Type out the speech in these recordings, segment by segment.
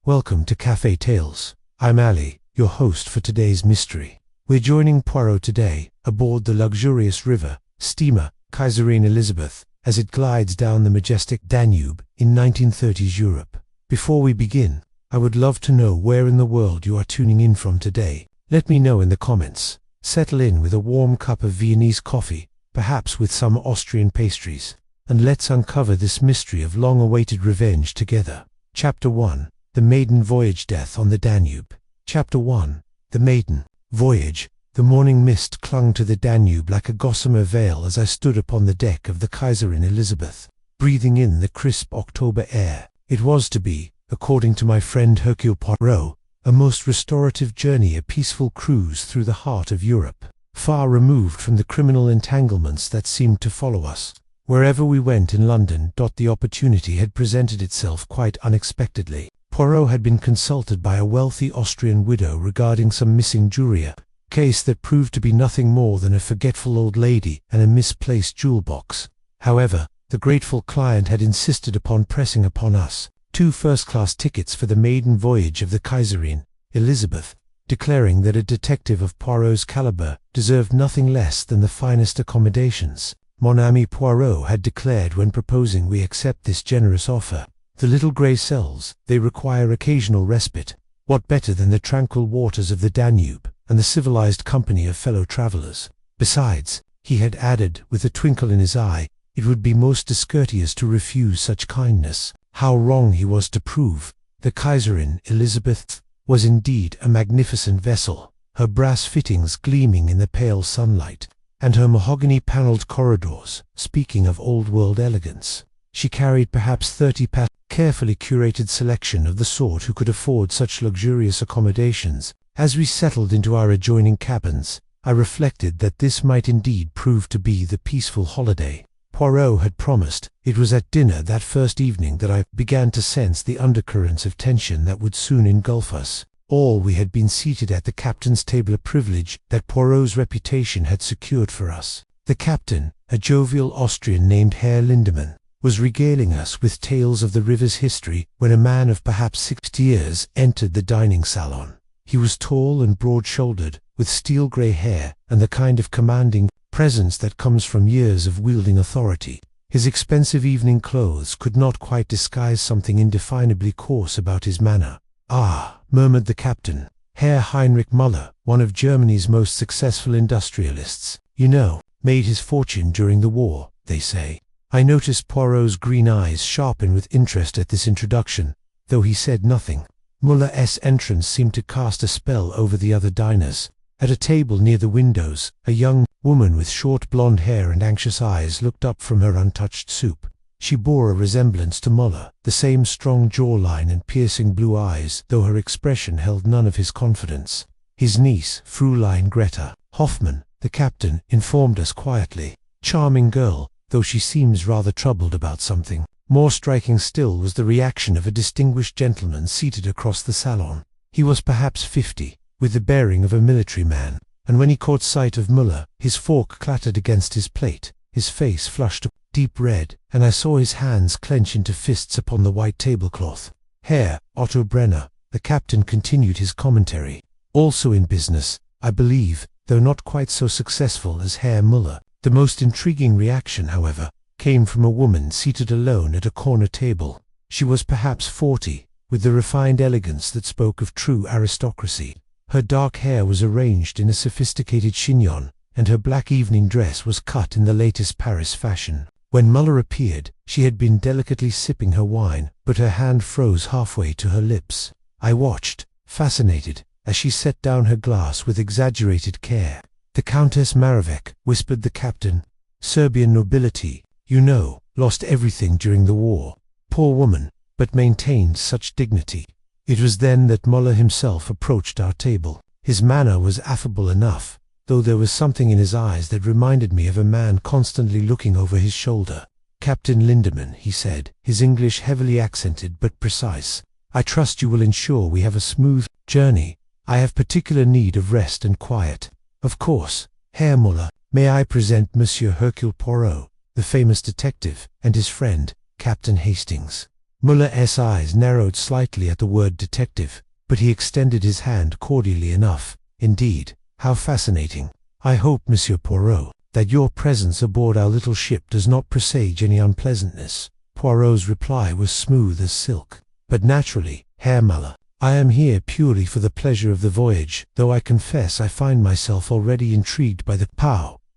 Welcome to Cafe Tales. I'm Ali, your host for today's mystery. We're joining Poirot today, aboard the luxurious river steamer Kaiserin Elizabeth, as it glides down the majestic Danube in 1930s Europe. Before we begin, I would love to know where in the world you are tuning in from today. Let me know in the comments. Settle in with a warm cup of Viennese coffee, perhaps with some Austrian pastries, and let's uncover this mystery of long-awaited revenge together. Chapter 1. The Maiden Voyage. Death on the Danube. Chapter 1. The Maiden Voyage. The morning mist clung to the Danube like a gossamer veil as I stood upon the deck of the Kaiserin Elizabeth, breathing in the crisp October air. It was to be, according to my friend Hercule Poirot, a most restorative journey, a peaceful cruise through the heart of Europe, far removed from the criminal entanglements that seemed to follow us. Wherever we went in London, the opportunity had presented itself quite unexpectedly. Poirot had been consulted by a wealthy Austrian widow regarding some missing jewelry, a case that proved to be nothing more than a forgetful old lady and a misplaced jewel box. However, the grateful client had insisted upon pressing upon us 2 first-class tickets for the maiden voyage of the Kaiserin Elizabeth, declaring that a detective of Poirot's caliber deserved nothing less than the finest accommodations. Mon ami Poirot had declared when proposing we accept this generous offer. The little grey cells, they require occasional respite. What better than the tranquil waters of the Danube and the civilized company of fellow travelers? Besides, he had added, with a twinkle in his eye, it would be most discourteous to refuse such kindness. How wrong he was to prove. The Kaiserin Elizabeth was indeed a magnificent vessel, her brass fittings gleaming in the pale sunlight, and her mahogany-panelled corridors speaking of old-world elegance. She carried perhaps 30 carefully curated selection of the sort who could afford such luxurious accommodations. As we settled into our adjoining cabins, I reflected that this might indeed prove to be the peaceful holiday Poirot had promised. It was at dinner that first evening that I began to sense the undercurrents of tension that would soon engulf us. All we had been seated at the captain's table, a privilege that Poirot's reputation had secured for us. The captain, a jovial Austrian named Herr Lindemann, was regaling us with tales of the river's history when a man of perhaps 60 years entered the dining salon. He was tall and broad-shouldered, with steel-grey hair and the kind of commanding presence that comes from years of wielding authority. His expensive evening clothes could not quite disguise something indefinably coarse about his manner. "Ah," murmured the captain, "Herr Heinrich Müller, one of Germany's most successful industrialists. You know, made his fortune during the war, they say." I noticed Poirot's green eyes sharpen with interest at this introduction, though he said nothing. Müller's entrance seemed to cast a spell over the other diners. At a table near the windows, a young woman with short blonde hair and anxious eyes looked up from her untouched soup. She bore a resemblance to Müller, the same strong jawline and piercing blue eyes, though her expression held none of his confidence. His niece, Fräulein Greta Hoffmann, the captain informed us quietly. Charming girl, though she seems rather troubled about something. More striking still was the reaction of a distinguished gentleman seated across the salon. He was perhaps 50, with the bearing of a military man, and when he caught sight of Müller, his fork clattered against his plate, his face flushed a deep red, and I saw his hands clench into fists upon the white tablecloth. Herr Otto Brenner, the captain, continued his commentary. Also in business, I believe, though not quite so successful as Herr Müller. The most intriguing reaction, however, came from a woman seated alone at a corner table. She was perhaps 40, with the refined elegance that spoke of true aristocracy. Her dark hair was arranged in a sophisticated chignon, and her black evening dress was cut in the latest Paris fashion. When Müller appeared, she had been delicately sipping her wine, but her hand froze halfway to her lips. I watched, fascinated, as she set down her glass with exaggerated care. "The Countess Maravek," whispered the captain. "Serbian nobility, you know, lost everything during the war. Poor woman, but maintained such dignity." It was then that Müller himself approached our table. His manner was affable enough, though there was something in his eyes that reminded me of a man constantly looking over his shoulder. "Captain Lindemann," he said, his English heavily accented but precise, "I trust you will ensure we have a smooth journey. I have particular need of rest and quiet. Of course, Herr Müller, may I present Monsieur Hercule Poirot, the famous detective, and his friend, Captain Hastings." Muller's eyes narrowed slightly at the word detective, but he extended his hand cordially enough. Indeed, how fascinating. I hope, Monsieur Poirot, that your presence aboard our little ship does not presage any unpleasantness. Poirot's reply was smooth as silk. But naturally, Herr Muller, I am here purely for the pleasure of the voyage, though I confess I find myself already intrigued by the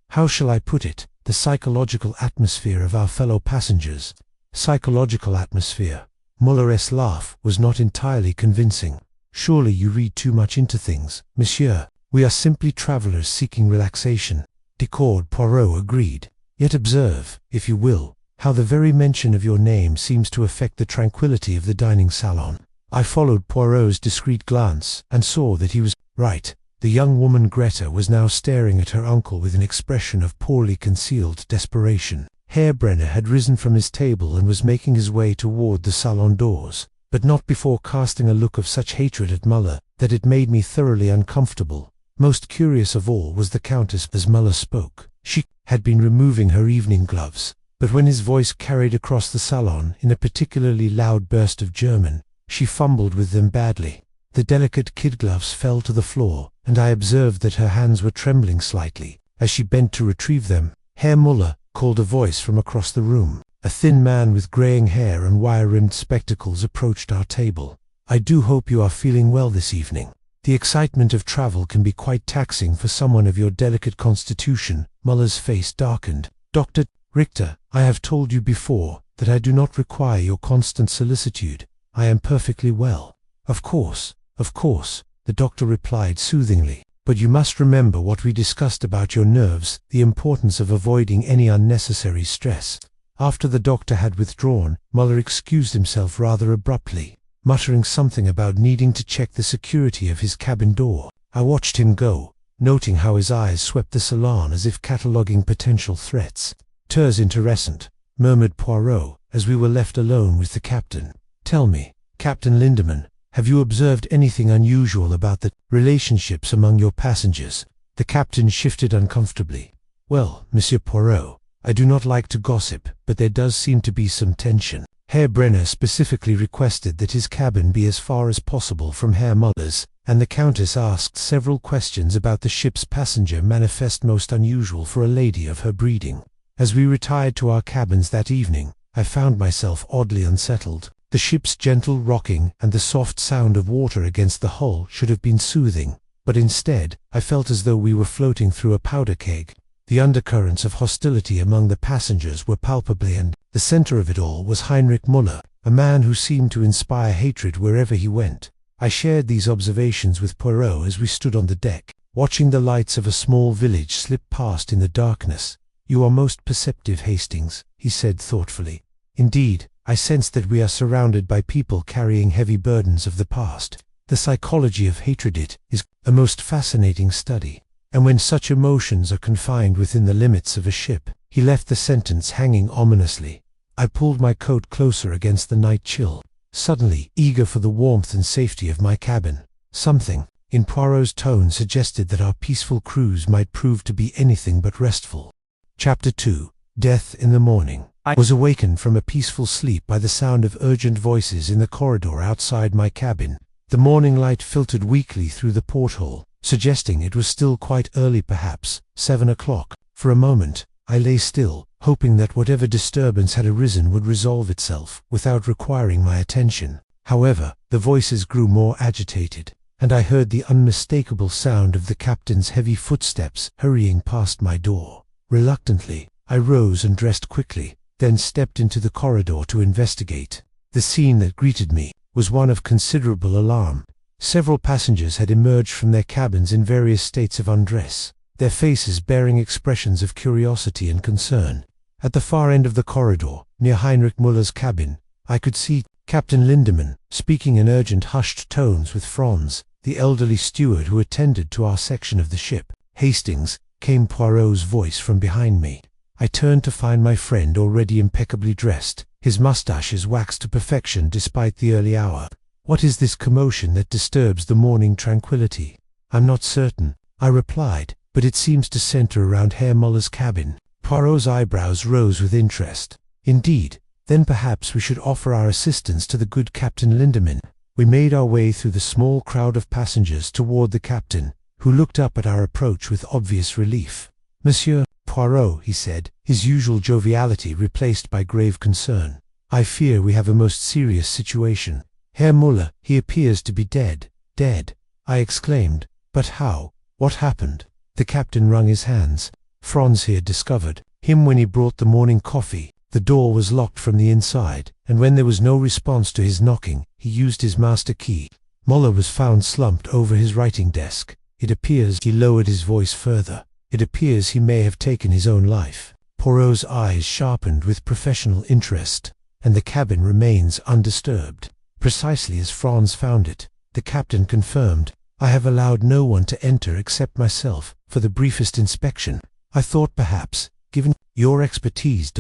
how shall I put it, the psychological atmosphere of our fellow passengers. Psychological atmosphere. Muller's laugh was not entirely convincing. Surely you read too much into things, monsieur. We are simply travelers seeking relaxation. Decord Poirot agreed. Yet observe, if you will, how the very mention of your name seems to affect the tranquility of the dining salon. I followed Poirot's discreet glance, and saw that he was right. The young woman Greta was now staring at her uncle with an expression of poorly concealed desperation. Herr Brenner had risen from his table and was making his way toward the salon doors, but not before casting a look of such hatred at Muller that it made me thoroughly uncomfortable. Most curious of all was the Countess as Muller spoke. She had been removing her evening gloves, but when his voice carried across the salon in a particularly loud burst of German, she fumbled with them badly. The delicate kid gloves fell to the floor, and I observed that her hands were trembling slightly as she bent to retrieve them. Herr Muller, called a voice from across the room. A thin man with graying hair and wire-rimmed spectacles approached our table. I do hope you are feeling well this evening. The excitement of travel can be quite taxing for someone of your delicate constitution. Muller's face darkened. Dr. Richter, I have told you before that I do not require your constant solicitude. I am perfectly well. Of course, the doctor replied soothingly. But you must remember what we discussed about your nerves, the importance of avoiding any unnecessary stress. After the doctor had withdrawn, Muller excused himself rather abruptly, muttering something about needing to check the security of his cabin door. I watched him go, noting how his eyes swept the salon as if cataloguing potential threats. "Très intéressant," murmured Poirot, as we were left alone with the captain. "Tell me, Captain Lindemann, have you observed anything unusual about the relationships among your passengers?" The captain shifted uncomfortably. "Well, Monsieur Poirot, I do not like to gossip, but there does seem to be some tension. Herr Brenner specifically requested that his cabin be as far as possible from Herr Muller's, and the Countess asked several questions about the ship's passenger manifest most unusual for a lady of her breeding. As we retired to our cabins that evening, I found myself oddly unsettled. The ship's gentle rocking and the soft sound of water against the hull should have been soothing, but instead, I felt as though we were floating through a powder keg. The undercurrents of hostility among the passengers were palpably, and the center of it all was Heinrich Muller, a man who seemed to inspire hatred wherever he went. I shared these observations with Poirot as we stood on the deck, watching the lights of a small village slip past in the darkness. "You are most perceptive, Hastings," he said thoughtfully. "Indeed, I sense that we are surrounded by people carrying heavy burdens of the past. The psychology of hatred is a most fascinating study. And when such emotions are confined within the limits of a ship," he left the sentence hanging ominously. I pulled my coat closer against the night chill, suddenly eager for the warmth and safety of my cabin. Something in Poirot's tone suggested that our peaceful cruise might prove to be anything but restful. Chapter 2. Death in the Morning. I was awakened from a peaceful sleep by the sound of urgent voices in the corridor outside my cabin. The morning light filtered weakly through the porthole, suggesting it was still quite early, perhaps 7 o'clock. For a moment, I lay still, hoping that whatever disturbance had arisen would resolve itself without requiring my attention. However, the voices grew more agitated, and I heard the unmistakable sound of the captain's heavy footsteps hurrying past my door. Reluctantly, I rose and dressed quickly, then stepped into the corridor to investigate. The scene that greeted me was one of considerable alarm. Several passengers had emerged from their cabins in various states of undress, their faces bearing expressions of curiosity and concern. At the far end of the corridor, near Heinrich Muller's cabin, I could see Captain Lindemann speaking in urgent hushed tones with Franz, the elderly steward who attended to our section of the ship. "Hastings," came Poirot's voice from behind me. I turned to find my friend already impeccably dressed, his mustaches waxed to perfection despite the early hour. "What is this commotion that disturbs the morning tranquility?" "I'm not certain," I replied, "but it seems to center around Herr Muller's cabin." Poirot's eyebrows rose with interest. "Indeed, Then perhaps we should offer our assistance to the good Captain Lindemann. We made our way through the small crowd of passengers toward the captain, who looked up at our approach with obvious relief. "Monsieur Poirot," he said, his usual joviality replaced by grave concern. "I fear we have a most serious situation. Herr Muller, he appears to be dead." "Dead?" I exclaimed. "But how? What happened?" The captain wrung his hands. "Franz here discovered him when he brought the morning coffee. The door was locked from the inside, and when there was no response to his knocking, he used his master key. Muller was found slumped over his writing desk. It appears," he lowered his voice further, "it appears he may have taken his own life." Poirot's eyes sharpened with professional interest. "And the cabin remains undisturbed?" "Precisely as Franz found it," the captain confirmed. "I have allowed no one to enter except myself for the briefest inspection. I thought perhaps, given your expertise...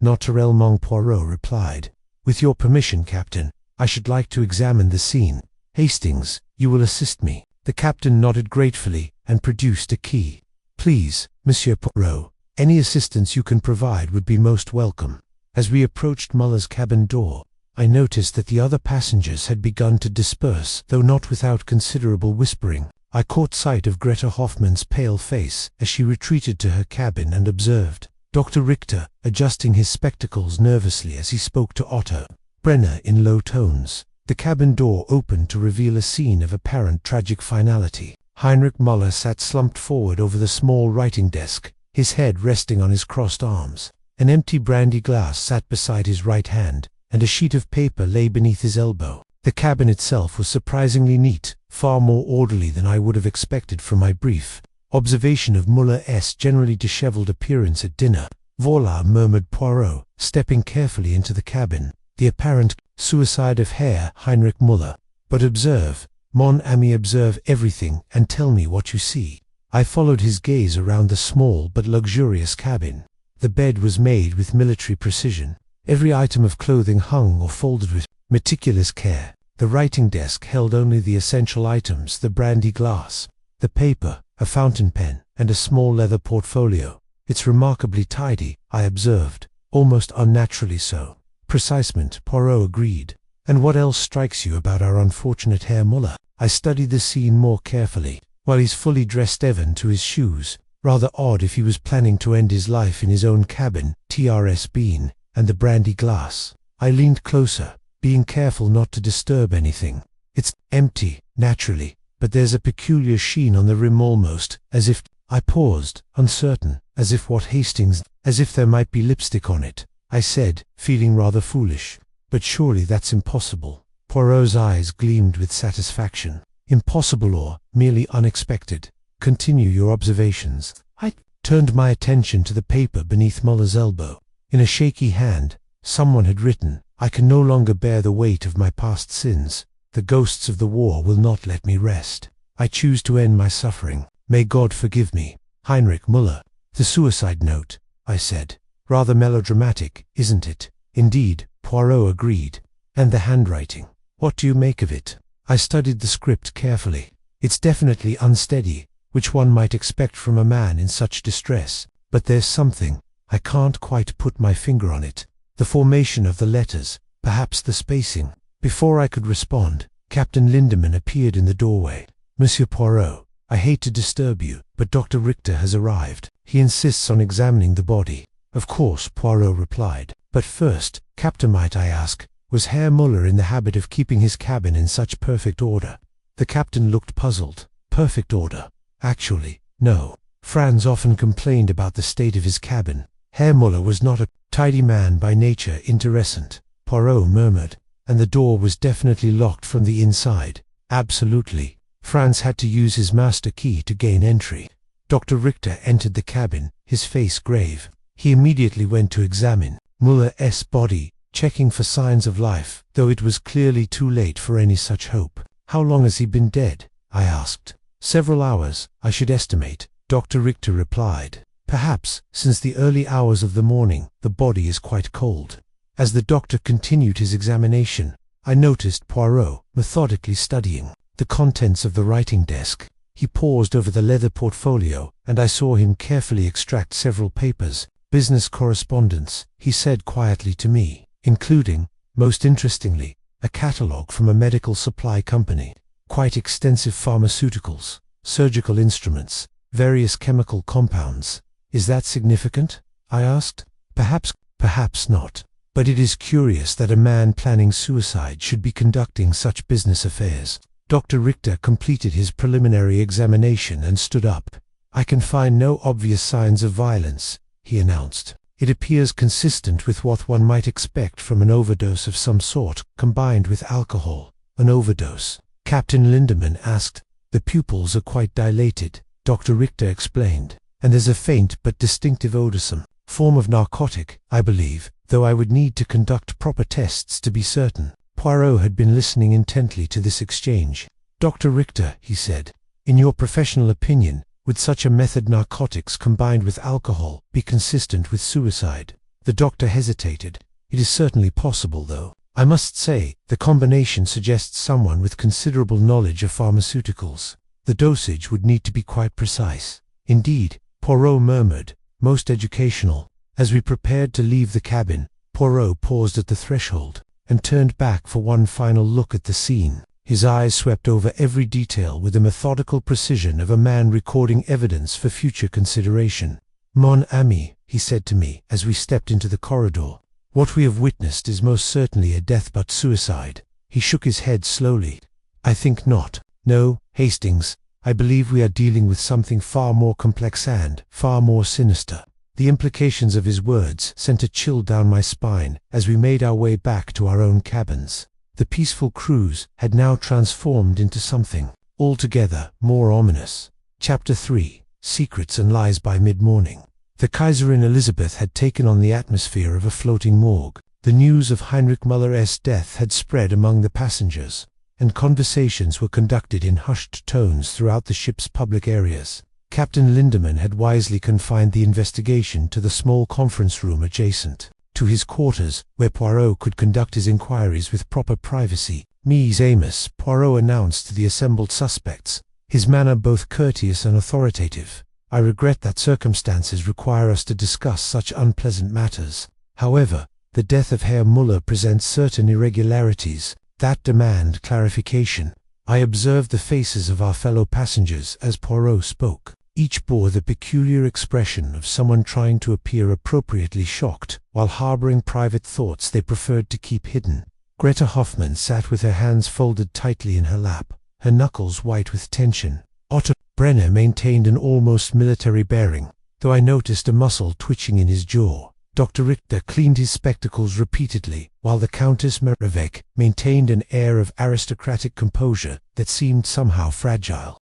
Naturellement, Poirot replied. "With your permission, Captain, I should like to examine the scene. Hastings, you will assist me." The captain nodded gratefully and produced a key. "Please, Monsieur Poirot, any assistance you can provide would be most welcome." As we approached Muller's cabin door, I noticed that the other passengers had begun to disperse, though not without considerable whispering. I caught sight of Greta Hoffmann's pale face as she retreated to her cabin and observed Dr. Richter adjusting his spectacles nervously as he spoke to Otto Brenner in low tones. The cabin door opened to reveal a scene of apparent tragic finality. Heinrich Muller sat slumped forward over the small writing desk, his head resting on his crossed arms. An empty brandy glass sat beside his right hand, and a sheet of paper lay beneath his elbow. The cabin itself was surprisingly neat, far more orderly than I would have expected from my brief observation of Muller's generally disheveled appearance at dinner. "Voilà," murmured Poirot, stepping carefully into the cabin. "The apparent suicide of Herr Heinrich Muller. But observe, mon ami, observe everything and tell me what you see." I followed his gaze around the small but luxurious cabin. The bed was made with military precision. Every item of clothing hung or folded with meticulous care. The writing desk held only the essential items: the brandy glass, the paper, a fountain pen, and a small leather portfolio. "It's remarkably tidy," I observed, "almost unnaturally so." "Precisement," Poirot agreed. "And what else strikes you about our unfortunate Herr Muller?" I studied the scene more carefully. "While he's fully dressed even to his shoes. Rather odd if he was planning to end his life in his own cabin. Trs Bean, and the brandy glass." I leaned closer, being careful not to disturb anything. "It's empty, naturally, but there's a peculiar sheen on the rim, almost as if..." I paused, uncertain, as if there might be lipstick on it. I said, feeling rather foolish. "But surely that's impossible." Poirot's eyes gleamed with satisfaction. "Impossible or merely unexpected? Continue your observations." I turned my attention to the paper beneath Muller's elbow. In a shaky hand, someone had written, "I can no longer bear the weight of my past sins. The ghosts of the war will not let me rest. I choose to end my suffering. May God forgive me. Heinrich Muller." "The suicide note," I said. "Rather melodramatic, isn't it?" "Indeed," Poirot agreed. "And the handwriting. What do you make of it?" I studied the script carefully. "It's definitely unsteady, which one might expect from a man in such distress. But there's something. I can't quite put my finger on it. The formation of the letters, perhaps the spacing." Before I could respond, Captain Lindemann appeared in the doorway. "Monsieur Poirot, I hate to disturb you, but Dr. Richter has arrived. He insists on examining the body." "Of course," Poirot replied. "But first, Captain, might I ask, was Herr Muller in the habit of keeping his cabin in such perfect order?" The captain looked puzzled. "Perfect order? Actually, no. Franz often complained about the state of his cabin. Herr Muller was not a tidy man by nature." "Interessant," Poirot murmured. "And the door was definitely locked from the inside?" "Absolutely. Franz had to use his master key to gain entry." Dr. Richter entered the cabin, his face grave. He immediately went to examine Muller's body, checking for signs of life, though it was clearly too late for any such hope. "How long has he been dead?" I asked. "Several hours, I should estimate," Dr. Richter replied. "Perhaps, since the early hours of the morning, the body is quite cold." As the doctor continued his examination, I noticed Poirot methodically studying the contents of the writing desk. He paused over the leather portfolio, and I saw him carefully extract several papers. business correspondence, he said quietly to me, including, most interestingly, a catalogue from a medical supply company. Quite extensive pharmaceuticals, surgical instruments, various chemical compounds. Is that significant? I asked. Perhaps not. But it is curious that a man planning suicide should be conducting such business affairs. Dr. Richter completed his preliminary examination and stood up. I can find no obvious signs of violence, he announced. It appears consistent with what one might expect from an overdose of some sort, combined with alcohol. An overdose? Captain Lindemann asked. The pupils are quite dilated, Dr. Richter explained, and there's a faint but distinctive odor, form of narcotic, I believe, though I would need to conduct proper tests to be certain. Poirot had been listening intently to this exchange. Dr. Richter, he said, in your professional opinion, would such a method, narcotics combined with alcohol, be consistent with suicide? The doctor hesitated. It is certainly possible, though. I must say, the combination suggests someone with considerable knowledge of pharmaceuticals. The dosage would need to be quite precise. Indeed, Poirot murmured, most educational. As we prepared to leave the cabin, Poirot paused at the threshold, and turned back for one final look at the scene. His eyes swept over every detail with the methodical precision of a man recording evidence for future consideration. Mon ami, he said to me as we stepped into the corridor, what we have witnessed is most certainly a death but suicide. He shook his head slowly. I think not. No, Hastings, I believe we are dealing with something far more complex and far more sinister. The implications of his words sent a chill down my spine as we made our way back to our own cabins. The peaceful cruise had now transformed into something altogether more ominous. Chapter 3: Secrets and Lies by Mid-Morning. The Kaiserin Elizabeth had taken on the atmosphere of a floating morgue. The news of Heinrich Muller's death had spread among the passengers, and conversations were conducted in hushed tones throughout the ship's public areas. Captain Lindemann had wisely confined the investigation to the small conference room adjacent to his quarters, where Poirot could conduct his inquiries with proper privacy. Mies Amos, Poirot announced to the assembled suspects, his manner both courteous and authoritative. I regret that circumstances require us to discuss such unpleasant matters. However, the death of Herr Muller presents certain irregularities that demand clarification. I observed the faces of our fellow passengers as Poirot spoke. Each bore the peculiar expression of someone trying to appear appropriately shocked, while harboring private thoughts they preferred to keep hidden. Greta Hoffmann sat with her hands folded tightly in her lap, her knuckles white with tension. Otto Brenner maintained an almost military bearing, though I noticed a muscle twitching in his jaw. Dr. Richter cleaned his spectacles repeatedly, while the Countess Merivek maintained an air of aristocratic composure that seemed somehow fragile.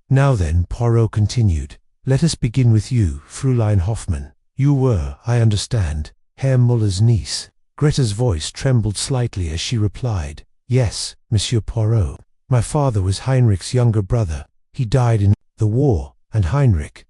Now then, Poirot continued, let us begin with you, Fräulein Hoffmann. You were, I understand, Herr Muller's niece. Greta's voice trembled slightly as she replied, yes, Monsieur Poirot. My father was Heinrich's younger brother. He died in the war, and Heinrich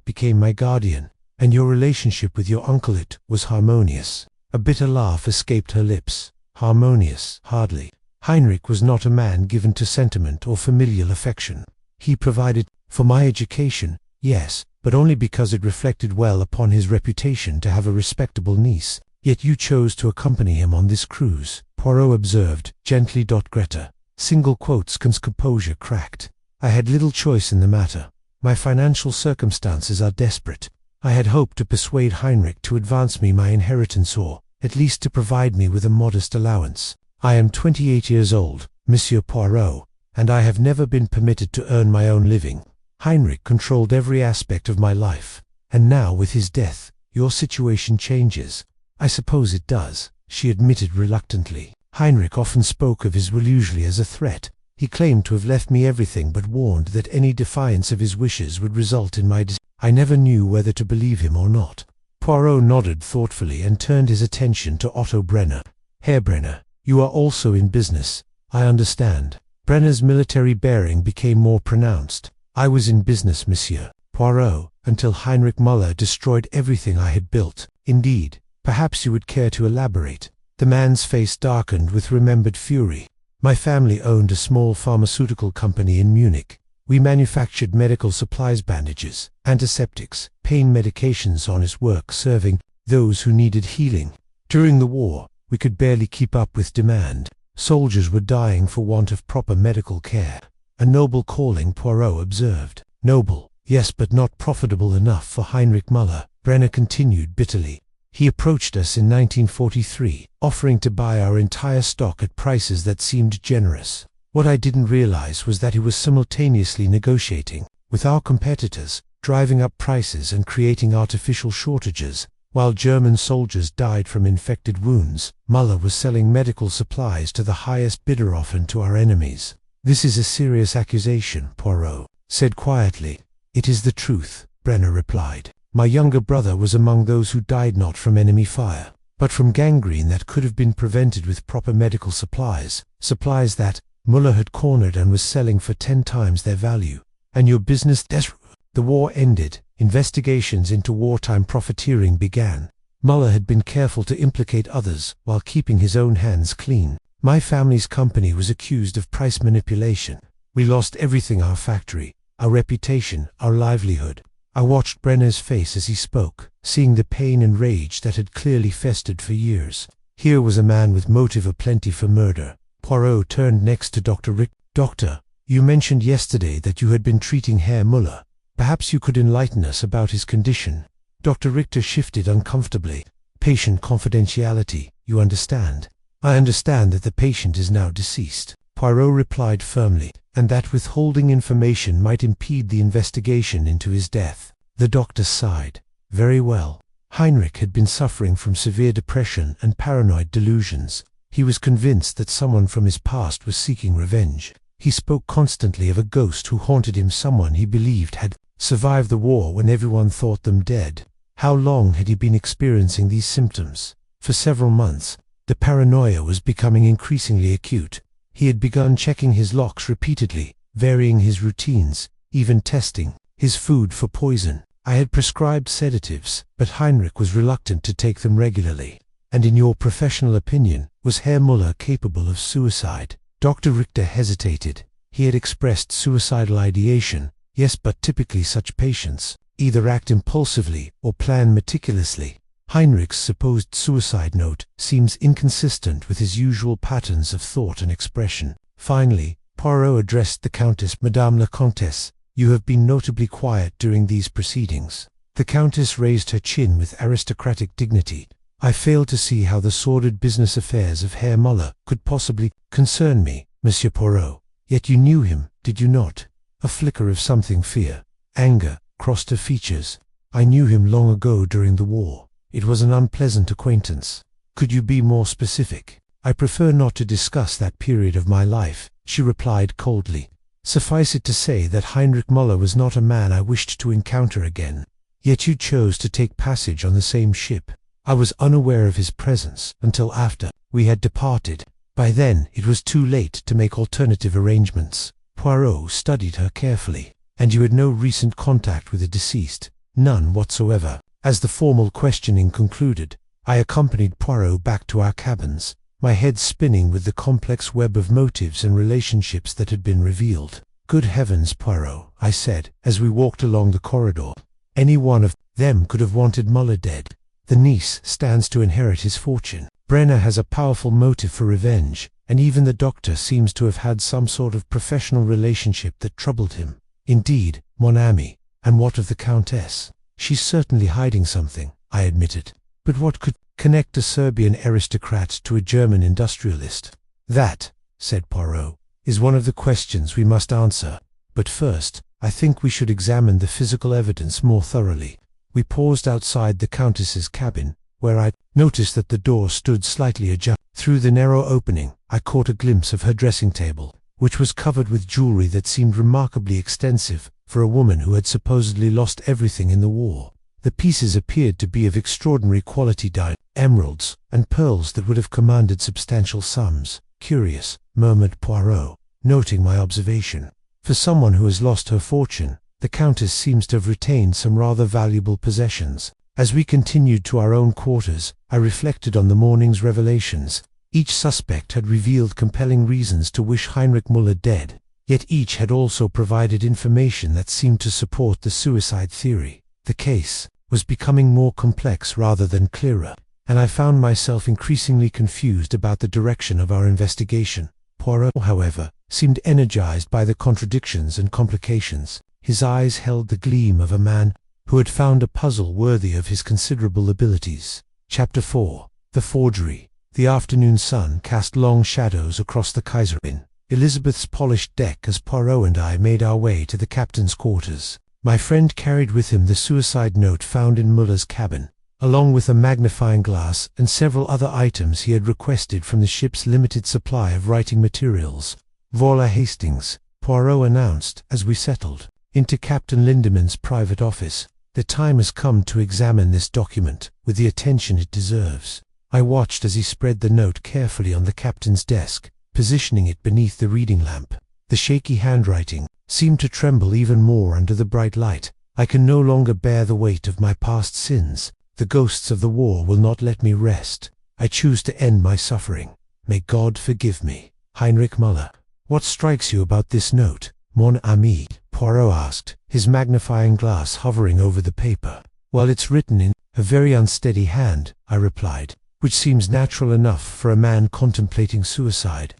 became my guardian. And your relationship with your uncle, it was harmonious. A bitter laugh escaped her lips. Harmonious, hardly. Heinrich was not a man given to sentiment or familial affection. He provided for my education, yes, but only because it reflected well upon his reputation to have a respectable niece. Yet you chose to accompany him on this cruise, Poirot observed, gently. Greta, single quotes, composure cracked. I had little choice in the matter. My financial circumstances are desperate. I had hoped to persuade Heinrich to advance me my inheritance, or at least to provide me with a modest allowance. I am 28 years old, Monsieur Poirot, and I have never been permitted to earn my own living. Heinrich controlled every aspect of my life, and now with his death, your situation changes. I suppose it does, she admitted reluctantly. Heinrich often spoke of his will usually as a threat. He claimed to have left me everything but warned that any defiance of his wishes would result in my I never knew whether to believe him or not. Poirot nodded thoughtfully and turned his attention to Otto Brenner. Herr Brenner, you are also in business, I understand. Brenner's military bearing became more pronounced. I was in business, Monsieur Poirot, until Heinrich Muller destroyed everything I had built. Indeed, perhaps you would care to elaborate. The man's face darkened with remembered fury. My family owned a small pharmaceutical company in Munich. We manufactured medical supplies, bandages, antiseptics, pain medications, honest work serving those who needed healing. During the war, we could barely keep up with demand. Soldiers were dying for want of proper medical care. A noble calling, Poirot observed. Noble, yes, but not profitable enough for Heinrich Müller, Brenner continued bitterly. He approached us in 1943, offering to buy our entire stock at prices that seemed generous. What I didn't realize was that he was simultaneously negotiating with our competitors, driving up prices and creating artificial shortages. While German soldiers died from infected wounds, Müller was selling medical supplies to the highest bidder, often to our enemies. This is a serious accusation, Poirot said quietly. It is the truth, Brenner replied. My younger brother was among those who died not from enemy fire, but from gangrene that could have been prevented with proper medical supplies, supplies that Müller had cornered and was selling for 10 times their value. And your business? The war ended. Investigations into wartime profiteering began. Müller had been careful to implicate others while keeping his own hands clean. My family's company was accused of price manipulation. We lost everything: our factory, our reputation, our livelihood. I watched Brenner's face as he spoke, seeing the pain and rage that had clearly festered for years. Here was a man with motive aplenty for murder. Poirot turned next to Dr. Rick. Doctor, you mentioned yesterday that you had been treating Herr Müller. Perhaps you could enlighten us about his condition. Dr. Richter shifted uncomfortably. Patient confidentiality, you understand. I understand that the patient is now deceased, Poirot replied firmly, and that withholding information might impede the investigation into his death. The doctor sighed. Very well. Heinrich had been suffering from severe depression and paranoid delusions. He was convinced that someone from his past was seeking revenge. He spoke constantly of a ghost who haunted him, someone he believed had survived the war when everyone thought them dead. How long had he been experiencing these symptoms? For several months. The paranoia was becoming increasingly acute. He had begun checking his locks repeatedly, varying his routines, even testing his food for poison. I had prescribed sedatives, but Heinrich was reluctant to take them regularly. And in your professional opinion, was Herr Müller capable of suicide? Dr. Richter hesitated. He had expressed suicidal ideation. Yes, but typically such patients either act impulsively or plan meticulously. Heinrich's supposed suicide note seems inconsistent with his usual patterns of thought and expression. Finally, Poirot addressed the Countess. Madame la Comtesse, you have been notably quiet during these proceedings. The Countess raised her chin with aristocratic dignity. I fail to see how the sordid business affairs of Herr Müller could possibly concern me, Monsieur Poirot. Yet you knew him, did you not? A flicker of something, fear, anger, crossed her features. I knew him long ago during the war. It was an unpleasant acquaintance. Could you be more specific? I prefer not to discuss that period of my life, she replied coldly. Suffice it to say that Heinrich Müller was not a man I wished to encounter again. Yet you chose to take passage on the same ship. I was unaware of his presence until after we had departed. By then, it was too late to make alternative arrangements. Poirot studied her carefully. And you had no recent contact with the deceased? None whatsoever. As the formal questioning concluded, I accompanied Poirot back to our cabins, my head spinning with the complex web of motives and relationships that had been revealed. Good heavens, Poirot, I said, as we walked along the corridor. Any one of them could have wanted Müller dead. The niece stands to inherit his fortune. Brenner has a powerful motive for revenge, and even the doctor seems to have had some sort of professional relationship that troubled him. Indeed, mon ami. And what of the Countess? She's certainly hiding something, I admitted. But what could connect a Serbian aristocrat to a German industrialist? That, said Poirot, is one of the questions we must answer. But first, I think we should examine the physical evidence more thoroughly. We paused outside the Countess's cabin, where I noticed that the door stood slightly ajar. Through the narrow opening, I caught a glimpse of her dressing table, which was covered with jewelry that seemed remarkably extensive for a woman who had supposedly lost everything in the war. The pieces appeared to be of extraordinary quality, emeralds and pearls that would have commanded substantial sums. Curious, murmured Poirot, noting my observation. For someone who has lost her fortune, the Countess seems to have retained some rather valuable possessions. As we continued to our own quarters, I reflected on the morning's revelations. Each suspect had revealed compelling reasons to wish Heinrich Müller dead. yet each had also provided information that seemed to support the suicide theory. The case was becoming more complex rather than clearer, and I found myself increasingly confused about the direction of our investigation. Poirot, however, seemed energized by the contradictions and complications. His eyes held the gleam of a man who had found a puzzle worthy of his considerable abilities. Chapter 4. The Forgery. The afternoon sun cast long shadows across the Kaiserin, Elizabeth's polished deck as Poirot and I made our way to the captain's quarters. My friend carried with him the suicide note found in Muller's cabin, along with a magnifying glass and several other items he had requested from the ship's limited supply of writing materials. Voilà Hastings, Poirot announced as we settled into Captain Lindemann's private office. The time has come to examine this document with the attention it deserves. I watched as he spread the note carefully on the captain's desk, positioning it beneath the reading lamp. The shaky handwriting seemed to tremble even more under the bright light. I can no longer bear the weight of my past sins. The ghosts of the war will not let me rest. I choose to end my suffering. May God forgive me. Heinrich Muller. What strikes you about this note, mon ami? Poirot asked, his magnifying glass hovering over the paper. Well, it's written in a very unsteady hand, I replied, which seems natural enough for a man contemplating suicide.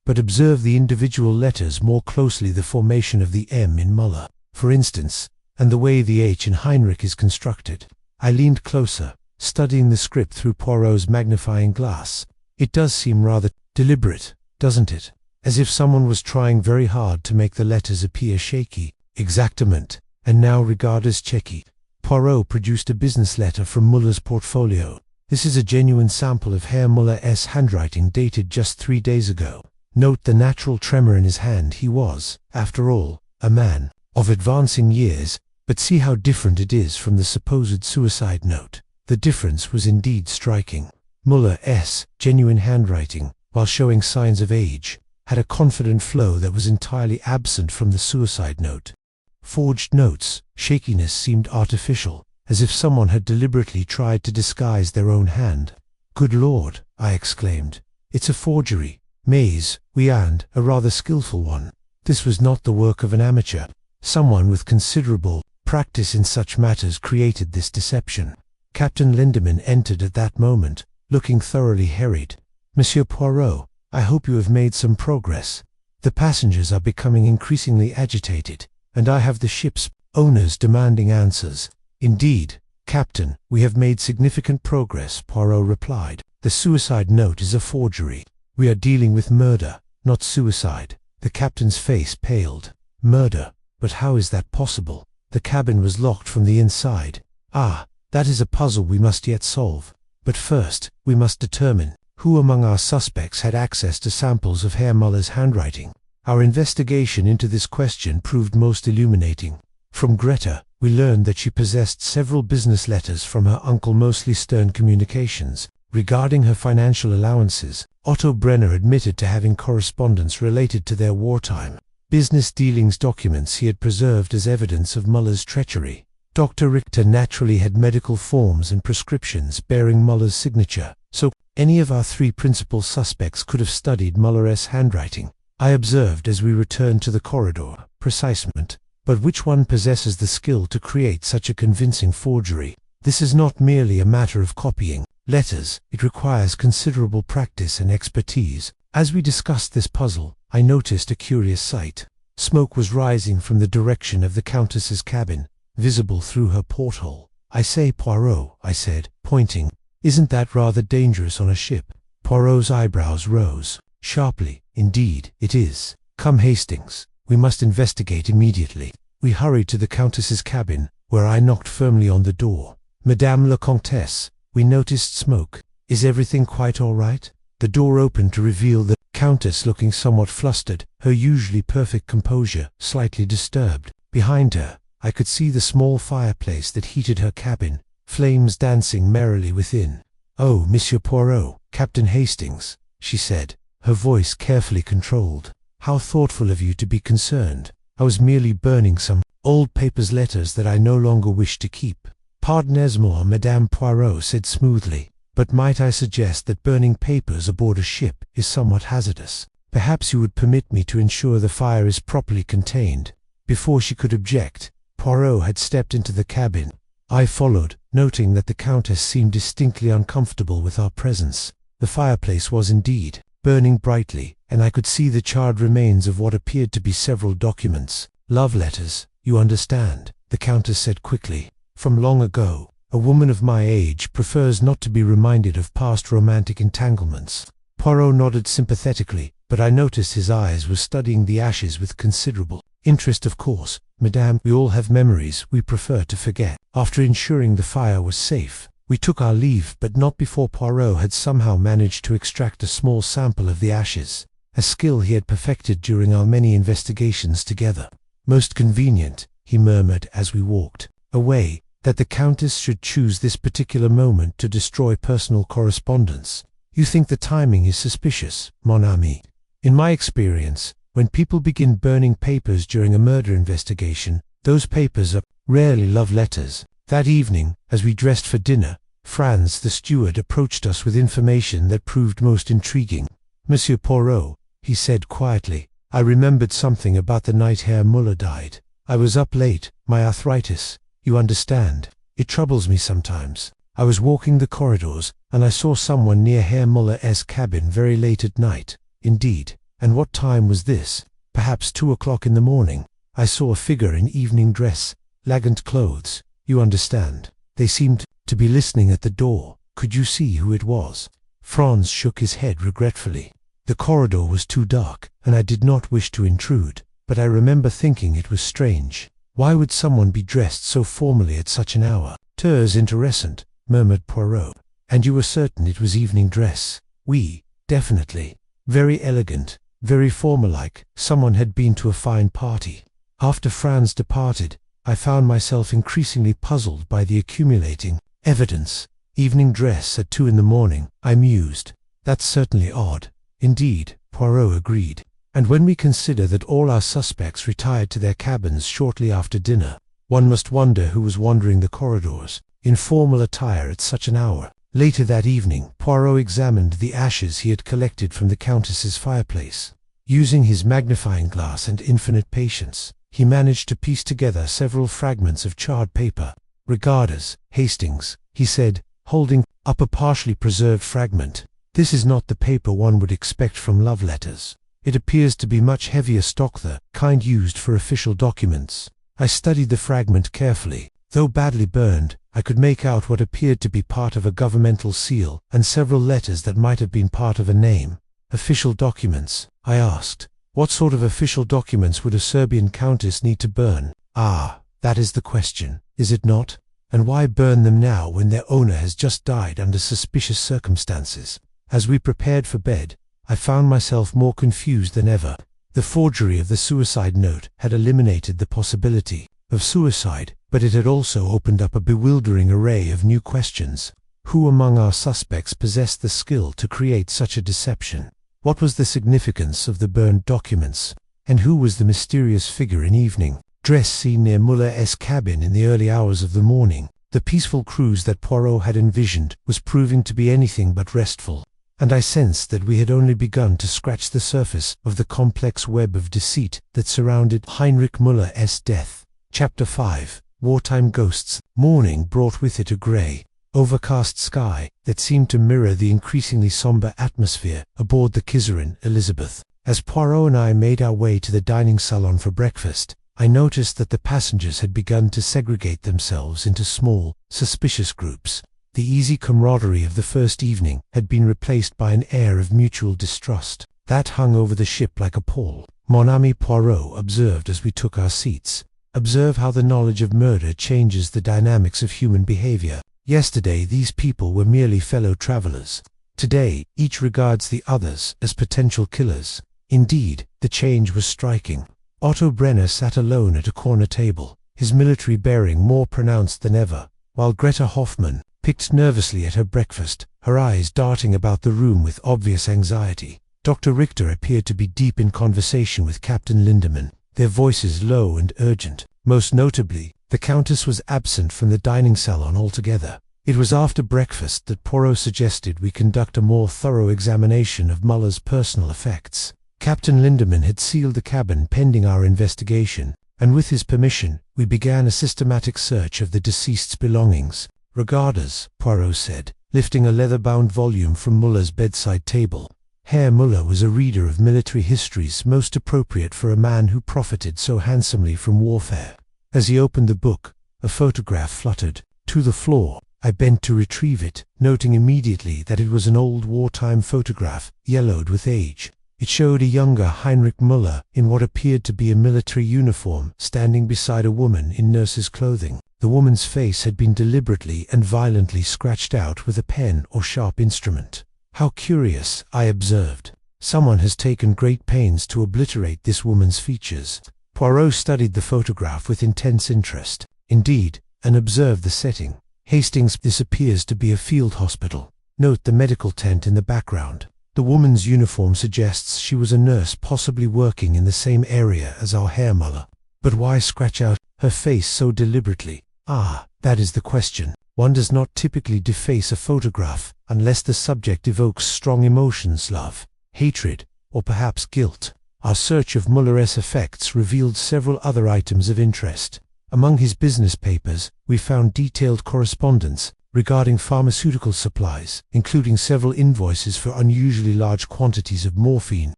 But observe the individual letters more closely, the formation of the M in Muller, for instance, and the way the H in Heinrich is constructed. I leaned closer, studying the script through Poirot's magnifying glass. It does seem rather deliberate, doesn't it? As if someone was trying very hard to make the letters appear shaky. Exactement, and now regard as checky. Poirot produced a business letter from Muller's portfolio. This is a genuine sample of Herr Muller's handwriting dated just 3 days ago. Note the natural tremor in his hand. He was, after all, a man of advancing years, but see how different it is from the supposed suicide note. The difference was indeed striking. Muller's genuine handwriting, while showing signs of age, had a confident flow that was entirely absent from the suicide note. Forged notes' shakiness seemed artificial, as if someone had deliberately tried to disguise their own hand. Good Lord, I exclaimed. It's a forgery. Mais, oui, and a rather skillful one. This was not the work of an amateur. Someone with considerable practice in such matters created this deception. Captain Lindemann entered at that moment, looking thoroughly harried. Monsieur Poirot, I hope you have made some progress. The passengers are becoming increasingly agitated, and I have the ship's owners demanding answers. Indeed, Captain, we have made significant progress, Poirot replied. The suicide note is a forgery. We are dealing with murder, not suicide. The captain's face paled. Murder? But how is that possible? The cabin was locked from the inside. Ah, that is a puzzle we must yet solve. But first, we must determine who among our suspects had access to samples of Herr Muller's handwriting. Our investigation into this question proved most illuminating. From Greta, we learned that she possessed several business letters from her uncle, mostly stern communications. Regarding her financial allowances, Otto Brenner admitted to having correspondence related to their wartime business dealings, documents he had preserved as evidence of Muller's treachery. Dr. Richter naturally had medical forms and prescriptions bearing Muller's signature, so any of our 3 principal suspects could have studied Muller's handwriting. I observed as we returned to the corridor. Precisement. But which one possesses the skill to create such a convincing forgery? This is not merely a matter of copying letters. It requires considerable practice and expertise. As we discussed this puzzle, I noticed a curious sight. Smoke was rising from the direction of the Countess's cabin, visible through her porthole. I say, Poirot, I said, pointing. Isn't that rather dangerous on a ship? Poirot's eyebrows rose. Sharply. Indeed, it is. Come, Hastings. We must investigate immediately. We hurried to the Countess's cabin, where I knocked firmly on the door. Madame la Comtesse, we noticed smoke. Is everything quite all right? The door opened to reveal the Countess, looking somewhat flustered, her usually perfect composure slightly disturbed. Behind her, I could see the small fireplace that heated her cabin, flames dancing merrily within. Oh, Monsieur Poirot, Captain Hastings, she said, her voice carefully controlled. How thoughtful of you to be concerned. I was merely burning some old papers, letters that I no longer wish to keep. Pardonnez-moi, Madame Poirot said smoothly, but might I suggest that burning papers aboard a ship is somewhat hazardous. Perhaps you would permit me to ensure the fire is properly contained." Before she could object, Poirot had stepped into the cabin. I followed, noting that the Countess seemed distinctly uncomfortable with our presence. The fireplace was indeed burning brightly, and I could see the charred remains of what appeared to be several documents. "Love letters, you understand," the Countess said quickly. "From long ago. A woman of my age prefers not to be reminded of past romantic entanglements." Poirot nodded sympathetically, but I noticed his eyes were studying the ashes with considerable interest. "Of course, Madame, we all have memories we prefer to forget." After ensuring the fire was safe, we took our leave, but not before Poirot had somehow managed to extract a small sample of the ashes, a skill he had perfected during our many investigations together. "Most convenient," he murmured as we walked away, "that the Countess should choose this particular moment to destroy personal correspondence. You think the timing is suspicious, mon ami? In my experience, when people begin burning papers during a murder investigation, those papers are rarely love letters." That evening, as we dressed for dinner, Franz the steward approached us with information that proved most intriguing. "Monsieur Poirot," he said quietly, "I remembered something about the night Herr Muller died. I was up late, my arthritis, you understand. It troubles me sometimes. I was walking the corridors, and I saw someone near Herr Muller's cabin very late at night." "Indeed. And what time was this?" "Perhaps 2 o'clock in the morning. I saw a figure in evening dress, elegant clothes, you understand. They seemed to be listening at the door." "Could you see who it was?" Franz shook his head regretfully. "The corridor was too dark, and I did not wish to intrude, but I remember thinking it was strange. Why would someone be dressed so formally at such an hour?" "Très intéressant," murmured Poirot. "And you were certain it was evening dress?" "Oui, definitely. Very elegant, very formal-like. Someone had been to a fine party." After Franz departed, I found myself increasingly puzzled by the accumulating evidence. "Evening dress at 2 in the morning," I mused. "That's certainly odd." "Indeed," Poirot agreed. "And when we consider that all our suspects retired to their cabins shortly after dinner, one must wonder who was wandering the corridors, in formal attire at such an hour." Later that evening, Poirot examined the ashes he had collected from the Countess's fireplace. Using his magnifying glass and infinite patience, he managed to piece together several fragments of charred paper. "Regarders, Hastings," he said, holding up a partially preserved fragment. "This is not the paper one would expect from love letters. It appears to be much heavier stock, the kind used for official documents." I studied the fragment carefully. Though badly burned, I could make out what appeared to be part of a governmental seal, and several letters that might have been part of a name. "Official documents?" I asked. "What sort of official documents would a Serbian countess need to burn?" "Ah, that is the question, is it not? And why burn them now when their owner has just died under suspicious circumstances?" As we prepared for bed, I found myself more confused than ever. The forgery of the suicide note had eliminated the possibility of suicide, but it had also opened up a bewildering array of new questions. Who among our suspects possessed the skill to create such a deception? What was the significance of the burned documents? And who was the mysterious figure in evening dress seen near Muller's cabin in the early hours of the morning? The peaceful cruise that Poirot had envisioned was proving to be anything but restful, and I sensed that we had only begun to scratch the surface of the complex web of deceit that surrounded Heinrich Muller's death. Chapter 5. Wartime Ghosts. Morning brought with it a grey, overcast sky that seemed to mirror the increasingly somber atmosphere aboard the Kaiserin Elizabeth. As Poirot and I made our way to the dining salon for breakfast, I noticed that the passengers had begun to segregate themselves into small, suspicious groups. The easy camaraderie of the first evening had been replaced by an air of mutual distrust that hung over the ship like a pall. "Mon ami," Poirot observed as we took our seats. "Observe how the knowledge of murder changes the dynamics of human behavior. Yesterday these people were merely fellow travelers. Today each regards the others as potential killers." Indeed, the change was striking. Otto Brenner sat alone at a corner table, his military bearing more pronounced than ever, while Greta Hoffmann picked nervously at her breakfast, her eyes darting about the room with obvious anxiety. Dr. Richter appeared to be deep in conversation with Captain Lindemann, their voices low and urgent. Most notably, the Countess was absent from the dining salon altogether. It was after breakfast that Poirot suggested we conduct a more thorough examination of Muller's personal effects. Captain Lindemann had sealed the cabin pending our investigation, and with his permission, we began a systematic search of the deceased's belongings. "Regard us," Poirot said, lifting a leather-bound volume from Muller's bedside table. Herr Muller was a reader of military histories most appropriate for a man who profited so handsomely from warfare. As he opened the book, a photograph fluttered to the floor. I bent to retrieve it, noting immediately that it was an old wartime photograph, yellowed with age. It showed a younger Heinrich Muller in what appeared to be a military uniform, standing beside a woman in nurse's clothing. The woman's face had been deliberately and violently scratched out with a pen or sharp instrument. "How curious," I observed. "Someone has taken great pains to obliterate this woman's features." Poirot studied the photograph with intense interest. "Indeed, and observed the setting. Hastings, this appears to be a field hospital. Note the medical tent in the background. The woman's uniform suggests she was a nurse possibly working in the same area as our Herr Muller. But why scratch out her face so deliberately? Ah, that is the question. One does not typically deface a photograph unless the subject evokes strong emotions, love, hatred, or perhaps guilt." Our search of Muller's effects revealed several other items of interest. Among his business papers, we found detailed correspondence regarding pharmaceutical supplies, including several invoices for unusually large quantities of morphine,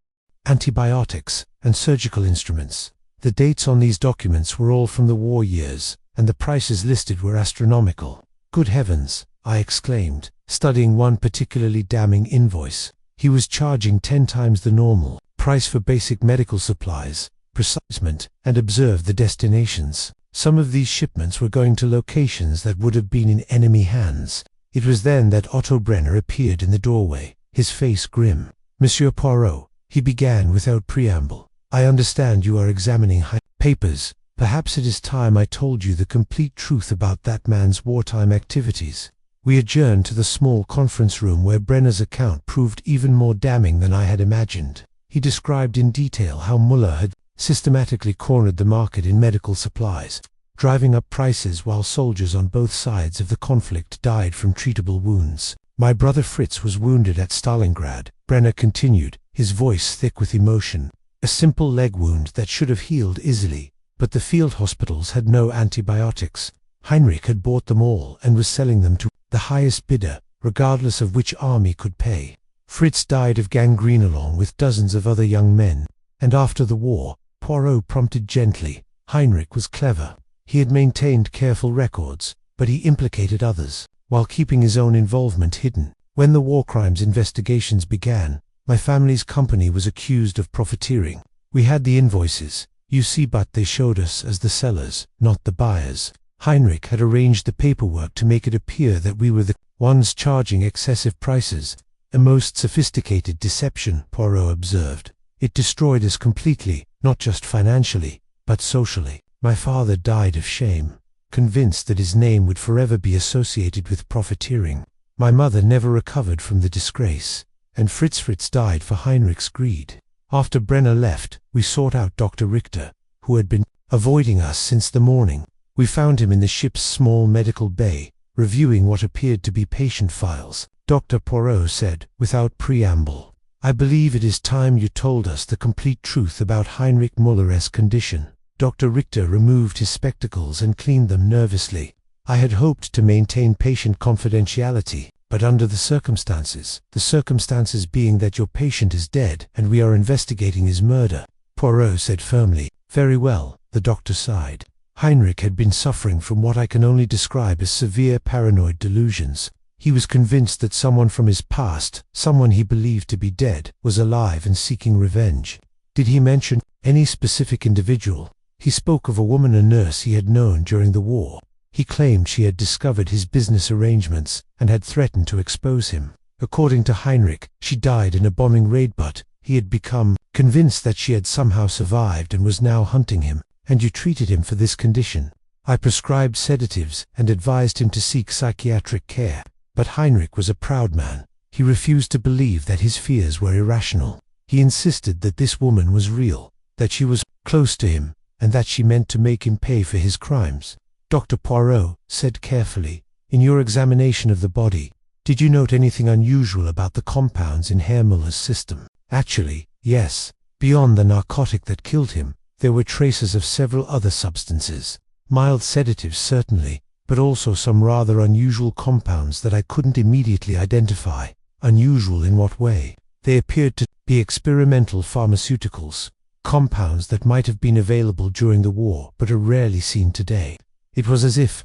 antibiotics, and surgical instruments. The dates on these documents were all from the war years, and the prices listed were astronomical. "Good heavens!" I exclaimed, studying one particularly damning invoice. He was charging 10 times the normal price for basic medical supplies, precisement, and observed the destinations. Some of these shipments were going to locations that would have been in enemy hands. It was then that Otto Brenner appeared in the doorway, his face grim. "Monsieur Poirot," he began without preamble, "I understand you are examining papers. Perhaps it is time I told you the complete truth about that man's wartime activities." We adjourned to the small conference room where Brenner's account proved even more damning than I had imagined. He described in detail how Muller had systematically cornered the market in medical supplies, driving up prices while soldiers on both sides of the conflict died from treatable wounds. "My brother Fritz was wounded at Stalingrad," Brenner continued, his voice thick with emotion. "A simple leg wound that should have healed easily, but the field hospitals had no antibiotics. Heinrich had bought them all and was selling them to the highest bidder, regardless of which army could pay. Fritz died of gangrene along with dozens of other young men, and after the war," Poirot prompted gently, "Heinrich was clever. He had maintained careful records, but he implicated others, while keeping his own involvement hidden. When the war crimes investigations began, my family's company was accused of profiteering. We had the invoices, you see, but they showed us as the sellers, not the buyers. Heinrich had arranged the paperwork to make it appear that we were the ones charging excessive prices. A most sophisticated deception," Poirot observed. "It destroyed us completely, not just financially, but socially. My father died of shame, convinced that his name would forever be associated with profiteering. My mother never recovered from the disgrace, and Fritz died for Heinrich's greed. After Brenner left, we sought out Dr. Richter, who had been avoiding us since the morning. We found him in the ship's small medical bay, reviewing what appeared to be patient files. Dr. Poirot said, without preamble, "I believe it is time you told us the complete truth about Heinrich Muller's condition." Dr. Richter removed his spectacles and cleaned them nervously. "I had hoped to maintain patient confidentiality, but under the circumstances being that your patient is dead and we are investigating his murder," Poirot said firmly. "Very well," the doctor sighed. Heinrich had been suffering from what I can only describe as severe paranoid delusions. He was convinced that someone from his past, someone he believed to be dead, was alive and seeking revenge. Did he mention any specific individual? He spoke of a woman, a nurse he had known during the war. He claimed she had discovered his business arrangements and had threatened to expose him. According to Heinrich, she died in a bombing raid, but he had become convinced that she had somehow survived and was now hunting him. "And you treated him for this condition?" "I prescribed sedatives and advised him to seek psychiatric care." But Heinrich was a proud man. He refused to believe that his fears were irrational. He insisted that this woman was real, that she was close to him, and that she meant to make him pay for his crimes. Dr. Poirot said carefully, "In your examination of the body, did you note anything unusual about the compounds in Herr Muller's system?" "Actually, yes. Beyond the narcotic that killed him, there were traces of several other substances. Mild sedatives certainly, but also some rather unusual compounds that I couldn't immediately identify. Unusual in what way? They appeared to be experimental pharmaceuticals, compounds that might have been available during the war but are rarely seen today. It was as if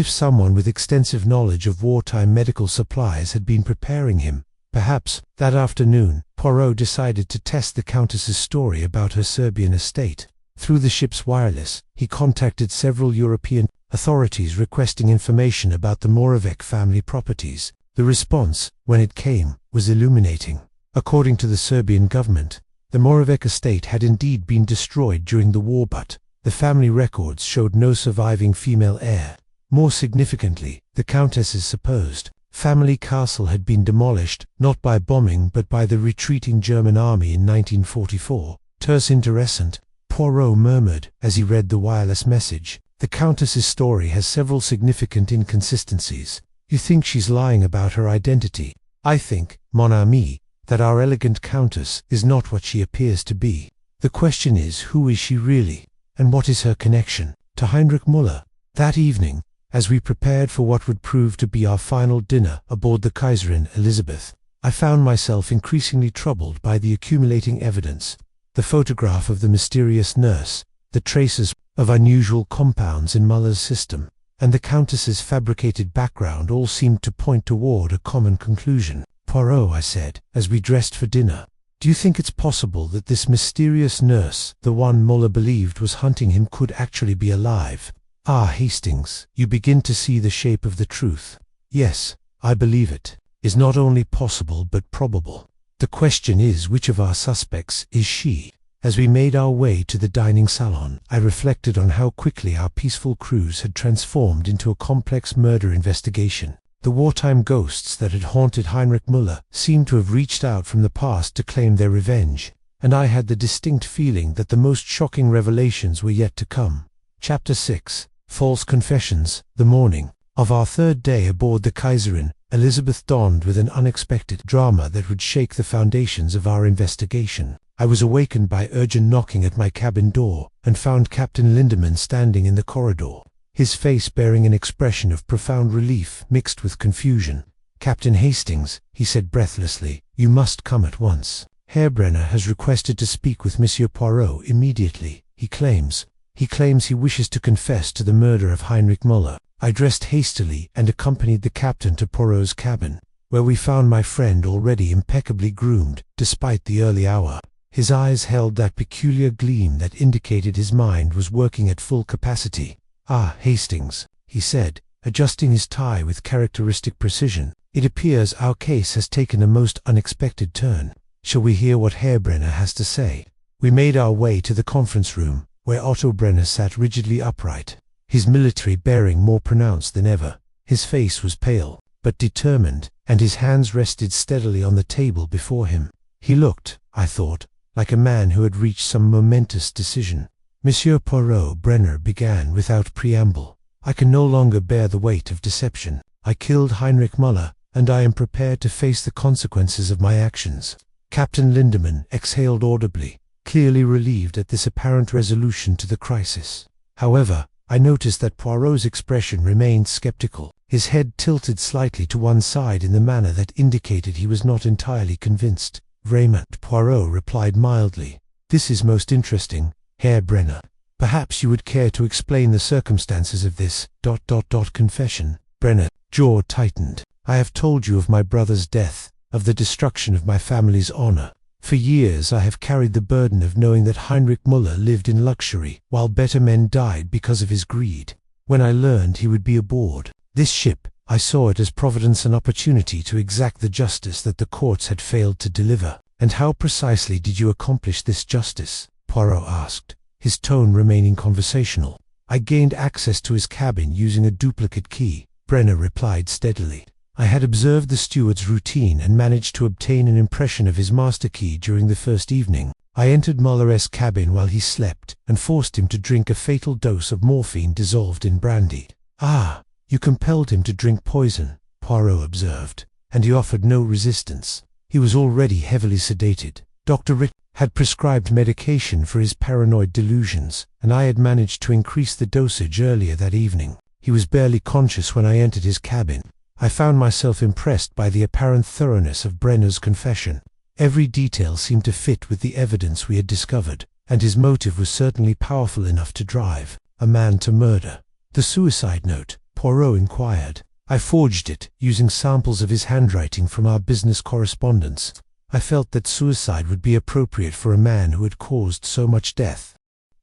someone with extensive knowledge of wartime medical supplies had been preparing him. Perhaps, that afternoon, Poirot decided to test the Countess's story about her Serbian estate. Through the ship's wireless, he contacted several European authorities requesting information about the Moravec family properties. The response, when it came, was illuminating. According to the Serbian government, the Moravec estate had indeed been destroyed during the war, but the family records showed no surviving female heir. More significantly, the Countess's supposed family castle had been demolished, not by bombing but by the retreating German army in 1944. Terse interessant, Poirot murmured as he read the wireless message. The Countess's story has several significant inconsistencies. You think she's lying about her identity? I think, mon ami, that our elegant Countess is not what she appears to be. The question is, who is she really, and what is her connection to Heinrich Müller? That evening, as we prepared for what would prove to be our final dinner aboard the Kaiserin Elizabeth, I found myself increasingly troubled by the accumulating evidence. The photograph of the mysterious nurse, the traces of unusual compounds in Müller's system, and the Countess's fabricated background all seemed to point toward a common conclusion. Poirot, I said, as we dressed for dinner, do you think it's possible that this mysterious nurse, the one Müller believed was hunting him, could actually be alive? Ah, Hastings, you begin to see the shape of the truth. Yes, I believe it is not only possible but probable. The question is, which of our suspects is she? As we made our way to the dining salon, I reflected on how quickly our peaceful cruise had transformed into a complex murder investigation. The wartime ghosts that had haunted Heinrich Müller seemed to have reached out from the past to claim their revenge, and I had the distinct feeling that the most shocking revelations were yet to come. Chapter 6. False Confessions. The morning of our third day aboard the Kaiserin Elizabeth dawned with an unexpected drama that would shake the foundations of our investigation. I was awakened by urgent knocking at my cabin door, and found Captain Lindemann standing in the corridor, his face bearing an expression of profound relief mixed with confusion. "Captain Hastings," he said breathlessly, "you must come at once. Herr Brenner has requested to speak with Monsieur Poirot immediately. He claims he wishes to confess to the murder of Heinrich Müller." I dressed hastily and accompanied the captain to Poirot's cabin, where we found my friend already impeccably groomed, despite the early hour. His eyes held that peculiar gleam that indicated his mind was working at full capacity. "Ah, Hastings," he said, adjusting his tie with characteristic precision, "it appears our case has taken a most unexpected turn. Shall we hear what Herr Brenner has to say?" We made our way to the conference room, where Otto Brenner sat rigidly upright, his military bearing more pronounced than ever. His face was pale, but determined, and his hands rested steadily on the table before him. He looked, I thought, like a man who had reached some momentous decision. "Monsieur Poirot," Brenner began without preamble, "I can no longer bear the weight of deception. I killed Heinrich Müller, and I am prepared to face the consequences of my actions." Captain Lindemann exhaled audibly, clearly relieved at this apparent resolution to the crisis. However, I noticed that Poirot's expression remained skeptical. His head tilted slightly to one side in the manner that indicated he was not entirely convinced. "Vraiment," Poirot replied mildly. "This is most interesting, Herr Brenner. Perhaps you would care to explain the circumstances of this ... confession." Brenner's jaw tightened. "I have told you of my brother's death, of the destruction of my family's honor. For years I have carried the burden of knowing that Heinrich Müller lived in luxury, while better men died because of his greed. When I learned he would be aboard this ship, I saw it as Providence an opportunity to exact the justice that the courts had failed to deliver." "And how precisely did you accomplish this justice?" Poirot asked, his tone remaining conversational. "I gained access to his cabin using a duplicate key," Brenner replied steadily. "I had observed the steward's routine and managed to obtain an impression of his master key during the first evening. I entered Müller's cabin while he slept and forced him to drink a fatal dose of morphine dissolved in brandy." "Ah, you compelled him to drink poison," Poirot observed, "and he offered no resistance. He was already heavily sedated." Dr. Rick had prescribed medication for his paranoid delusions, and I had managed to increase the dosage earlier that evening. He was barely conscious when I entered his cabin. I found myself impressed by the apparent thoroughness of Brenner's confession. Every detail seemed to fit with the evidence we had discovered, and his motive was certainly powerful enough to drive a man to murder. The suicide note, Poirot inquired. I forged it, using samples of his handwriting from our business correspondence. I felt that suicide would be appropriate for a man who had caused so much death.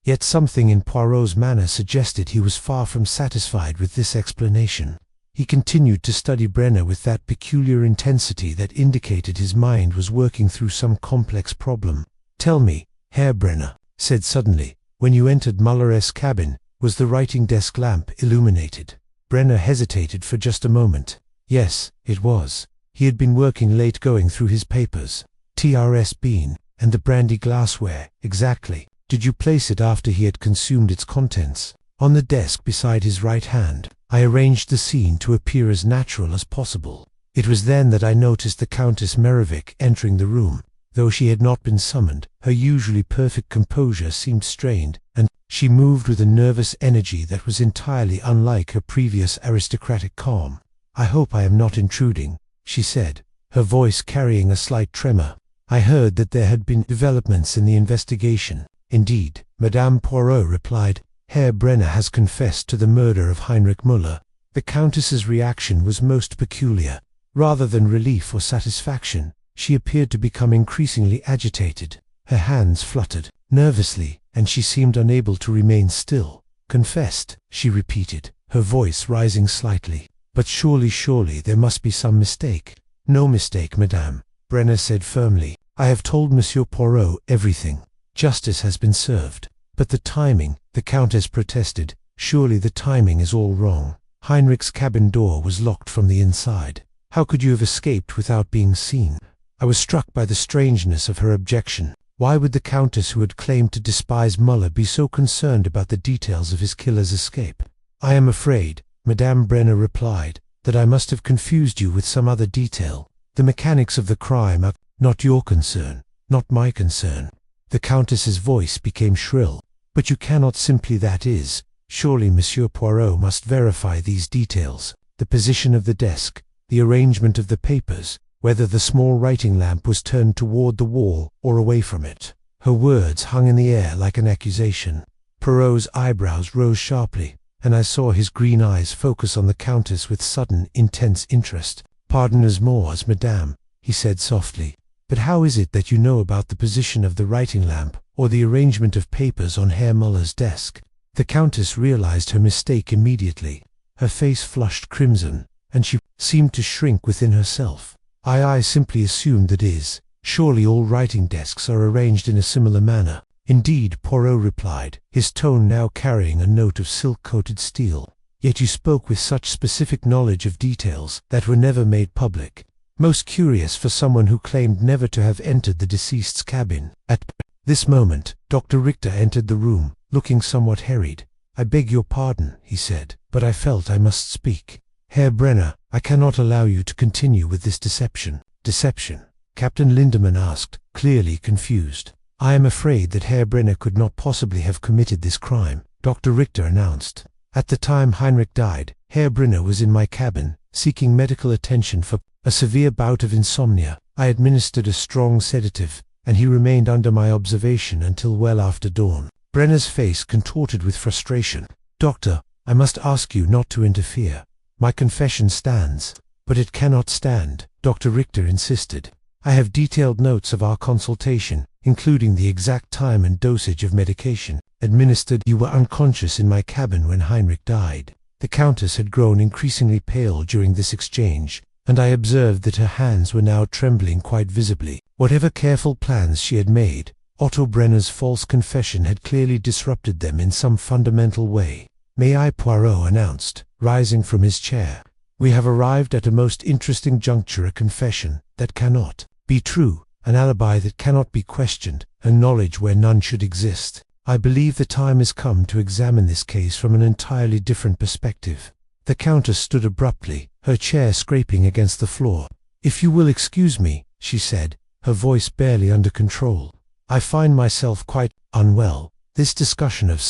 Yet something in Poirot's manner suggested he was far from satisfied with this explanation. He continued to study Brenner with that peculiar intensity that indicated his mind was working through some complex problem. "Tell me, Herr Brenner," said suddenly, "when you entered Muller's cabin, was the writing desk lamp illuminated?" Brenner hesitated for just a moment. "Yes, it was. He had been working late going through his papers. Trs bean, and the brandy glassware, exactly. Did you place it after he had consumed its contents?" "On the desk beside his right hand. I arranged the scene to appear as natural as possible. It was then that I noticed the Countess Merovic entering the room. Though she had not been summoned, her usually perfect composure seemed strained, and she moved with a nervous energy that was entirely unlike her previous aristocratic calm. "I hope I am not intruding," she said, her voice carrying a slight tremor. "I heard that there had been developments in the investigation." "Indeed," Madame Poirot replied. "Herr Brenner has confessed to the murder of Heinrich Müller." The Countess's reaction was most peculiar. Rather than relief or satisfaction, she appeared to become increasingly agitated. Her hands fluttered nervously, and she seemed unable to remain still. "Confessed," she repeated, her voice rising slightly. "But surely there must be some mistake." "No mistake, madame," Brenner said firmly. "I have told Monsieur Poirot everything. Justice has been served." "But the timing," the Countess protested. "Surely the timing is all wrong. Heinrich's cabin door was locked from the inside. How could you have escaped without being seen?" I was struck by the strangeness of her objection. Why would the Countess, who had claimed to despise Müller, be so concerned about the details of his killer's escape? "I am afraid," Madame Brenner replied, "that I must have confused you with some other detail. The mechanics of the crime are not your concern, not my concern." The Countess's voice became shrill. "But you cannot simply, that is, surely Monsieur Poirot must verify these details. The position of the desk, the arrangement of the papers, whether the small writing lamp was turned toward the wall or away from it." Her words hung in the air like an accusation. Poirot's eyebrows rose sharply, and I saw his green eyes focus on the Countess with sudden, intense interest. "Pardon us moors, madame," he said softly, "but how is it that you know about the position of the writing lamp or the arrangement of papers on Herr Müller's desk?" The Countess realized her mistake immediately. Her face flushed crimson, and she seemed to shrink within herself. I simply assumed that is. Surely all writing desks are arranged in a similar manner." "Indeed," Poirot replied, his tone now carrying a note of silk-coated steel. "Yet you spoke with such specific knowledge of details that were never made public. Most curious for someone who claimed never to have entered the deceased's cabin." At this moment, Dr. Richter entered the room, looking somewhat harried. "I beg your pardon," he said, "but I felt I must speak. Herr Brenner, I cannot allow you to continue with this deception." "Deception?" Captain Lindemann asked, clearly confused. "I am afraid that Herr Brenner could not possibly have committed this crime," Dr. Richter announced. "At the time Heinrich died, Herr Brenner was in my cabin, seeking medical attention for a severe bout of insomnia. I administered a strong sedative, and he remained under my observation until well after dawn." Brenner's face contorted with frustration. "Doctor, I must ask you not to interfere. My confession stands." "But it cannot stand," Dr. Richter insisted. "I have detailed notes of our consultation, including the exact time and dosage of medication administered. You were unconscious in my cabin when Heinrich died." The Countess had grown increasingly pale during this exchange, and I observed that her hands were now trembling quite visibly. Whatever careful plans she had made, Otto Brenner's false confession had clearly disrupted them in some fundamental way. "May I?" Poirot announced, rising from his chair. "We have arrived at a most interesting juncture, a confession that cannot be true, an alibi that cannot be questioned, and knowledge where none should exist. I believe the time has come to examine this case from an entirely different perspective." The Countess stood abruptly, her chair scraping against the floor. "If you will excuse me," she said, her voice barely under control. "I find myself quite unwell. This discussion of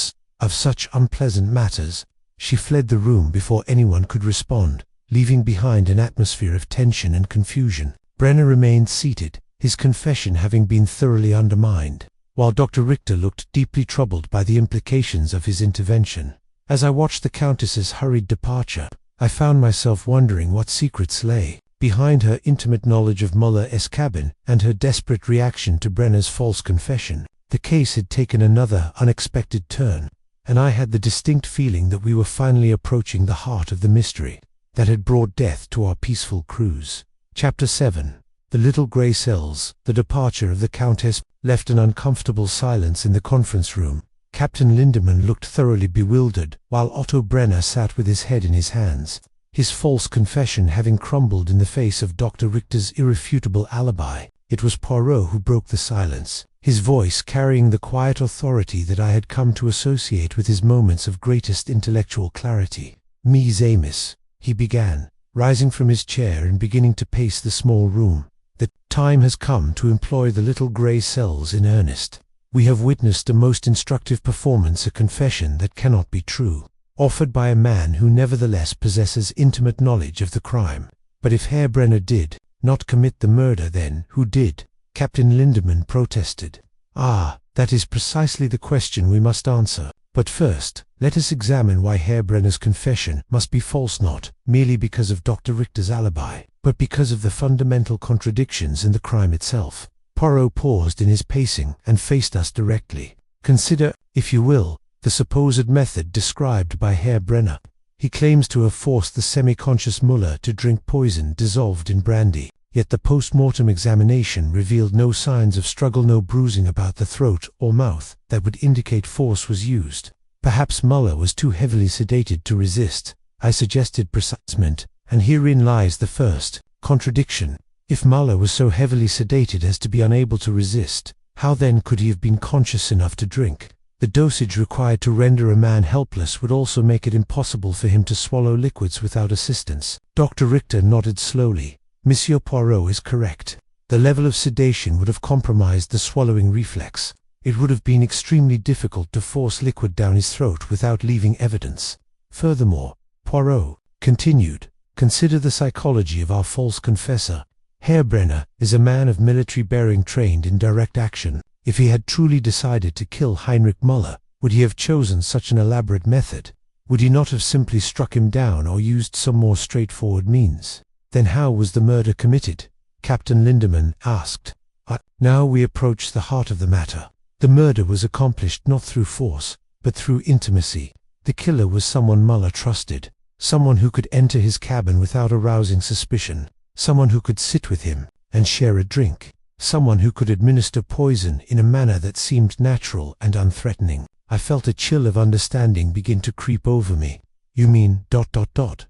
such unpleasant matters." She fled the room before anyone could respond, leaving behind an atmosphere of tension and confusion. Brenner remained seated, his confession having been thoroughly undermined, while Dr. Richter looked deeply troubled by the implications of his intervention. As I watched the Countess's hurried departure, I found myself wondering what secrets lay behind her intimate knowledge of Muller's cabin and her desperate reaction to Brenner's false confession. The case had taken another unexpected turn, and I had the distinct feeling that we were finally approaching the heart of the mystery that had brought death to our peaceful cruise. Chapter 7. The Little Grey Cells. The departure of the Countess left an uncomfortable silence in the conference room. Captain Lindemann looked thoroughly bewildered, while Otto Brenner sat with his head in his hands, his false confession having crumbled in the face of Dr. Richter's irrefutable alibi. It was Poirot who broke the silence, his voice carrying the quiet authority that I had come to associate with his moments of greatest intellectual clarity. "Ms. Amos," he began, rising from his chair and beginning to pace the small room, "the time has come to employ the Little Grey Cells in earnest. We have witnessed a most instructive performance, a confession that cannot be true, offered by a man who nevertheless possesses intimate knowledge of the crime. But if Herr Brenner did not commit the murder, then who did?" Captain Lindemann protested. "Ah, that is precisely the question we must answer. But first, let us examine why Herr Brenner's confession must be false, not merely because of Dr. Richter's alibi, but because of the fundamental contradictions in the crime itself." Poirot paused in his pacing and faced us directly. "Consider, if you will, the supposed method described by Herr Brenner. He claims to have forced the semi-conscious Muller to drink poison dissolved in brandy, yet the post-mortem examination revealed no signs of struggle, no bruising about the throat or mouth that would indicate force was used. Perhaps Muller was too heavily sedated to resist," I suggested precisement, "and herein lies the first contradiction. If Muller was so heavily sedated as to be unable to resist, how then could he have been conscious enough to drink? The dosage required to render a man helpless would also make it impossible for him to swallow liquids without assistance." Dr. Richter nodded slowly. "Monsieur Poirot is correct. The level of sedation would have compromised the swallowing reflex. It would have been extremely difficult to force liquid down his throat without leaving evidence. Furthermore," Poirot continued, "consider the psychology of our false confessor. Herr Brenner is a man of military bearing trained in direct action. If he had truly decided to kill Heinrich Muller, would he have chosen such an elaborate method? Would he not have simply struck him down or used some more straightforward means? Then how was the murder committed?" Captain Lindemann asked. Now we approach the heart of the matter. The murder was accomplished not through force, but through intimacy. The killer was someone Muller trusted, someone who could enter his cabin without arousing suspicion, someone who could sit with him and share a drink, someone who could administer poison in a manner that seemed natural and unthreatening. I felt a chill of understanding begin to creep over me. "You mean ...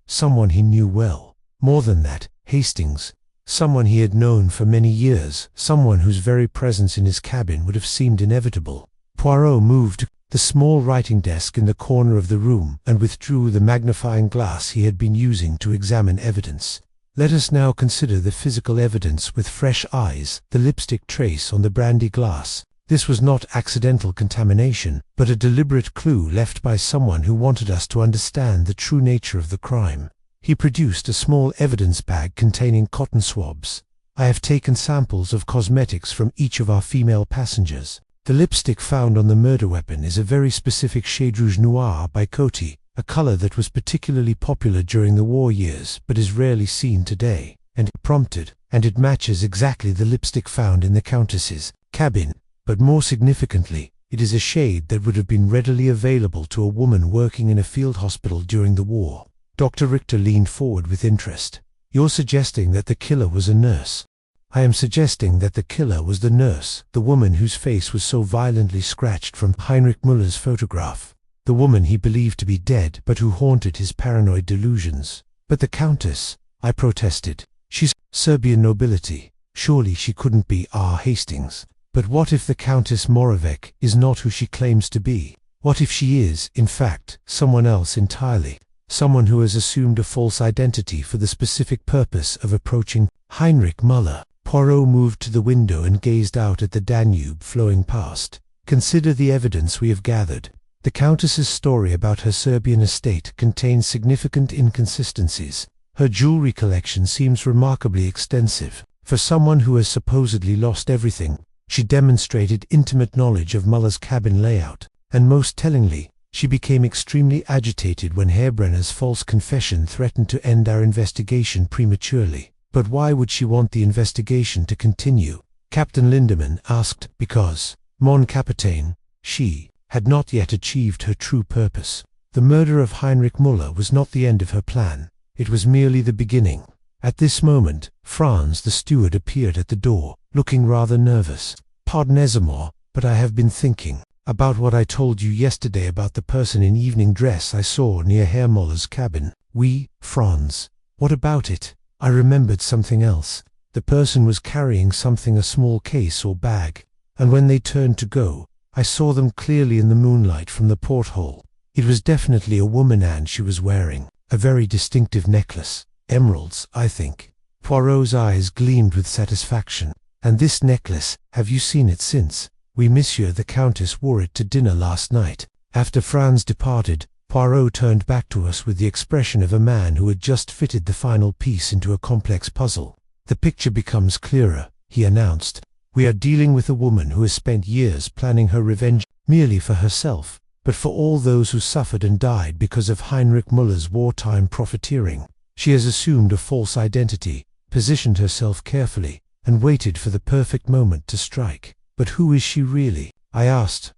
someone he knew well. More than that, Hastings. Someone he had known for many years, someone whose very presence in his cabin would have seemed inevitable." Poirot moved to the small writing desk in the corner of the room and withdrew the magnifying glass he had been using to examine evidence. "Let us now consider the physical evidence with fresh eyes. The lipstick trace on the brandy glass. This was not accidental contamination, but a deliberate clue left by someone who wanted us to understand the true nature of the crime." He produced a small evidence bag containing cotton swabs. "I have taken samples of cosmetics from each of our female passengers. The lipstick found on the murder weapon is a very specific shade rouge noir by Coty, a color that was particularly popular during the war years but is rarely seen today, and it matches exactly the lipstick found in the Countess's cabin. But more significantly, it is a shade that would have been readily available to a woman working in a field hospital during the war." Dr. Richter leaned forward with interest. "You're suggesting that the killer was a nurse?" "I am suggesting that the killer was the nurse, the woman whose face was so violently scratched from Heinrich Muller's photograph, the woman he believed to be dead but who haunted his paranoid delusions." "But the Countess," I protested. "She's Serbian nobility. Surely she couldn't be R. Hastings." "But what if the Countess Moravec is not who she claims to be? What if she is, in fact, someone else entirely? Someone who has assumed a false identity for the specific purpose of approaching Heinrich Muller?" Poirot moved to the window and gazed out at the Danube flowing past. "Consider the evidence we have gathered. The Countess's story about her Serbian estate contains significant inconsistencies. Her jewelry collection seems remarkably extensive. For someone who has supposedly lost everything, she demonstrated intimate knowledge of Muller's cabin layout, and most tellingly, she became extremely agitated when Heerbrenner's false confession threatened to end our investigation prematurely. But why would she want the investigation to continue?" Captain Lindemann asked. "Because, mon capitaine, she had not yet achieved her true purpose. The murder of Heinrich Muller was not the end of her plan. It was merely the beginning." At this moment, Franz the steward appeared at the door, looking rather nervous. "Pardonnez-moi, but I have been thinking about what I told you yesterday about the person in evening dress I saw near Herr Muller's cabin." "Oui, Franz. What about it?" "I remembered something else. The person was carrying something, a small case or bag, and when they turned to go, I saw them clearly in the moonlight from the porthole. It was definitely a woman, and she was wearing a very distinctive necklace. Emeralds, I think." Poirot's eyes gleamed with satisfaction. "And this necklace, have you seen it since?" "Oui, monsieur, the Countess wore it to dinner last night." After Franz departed, Poirot turned back to us with the expression of a man who had just fitted the final piece into a complex puzzle. "The picture becomes clearer," he announced. "We are dealing with a woman who has spent years planning her revenge, merely for herself, but for all those who suffered and died because of Heinrich Muller's wartime profiteering. She has assumed a false identity, positioned herself carefully, and waited for the perfect moment to strike." "But who is she really?" I asked.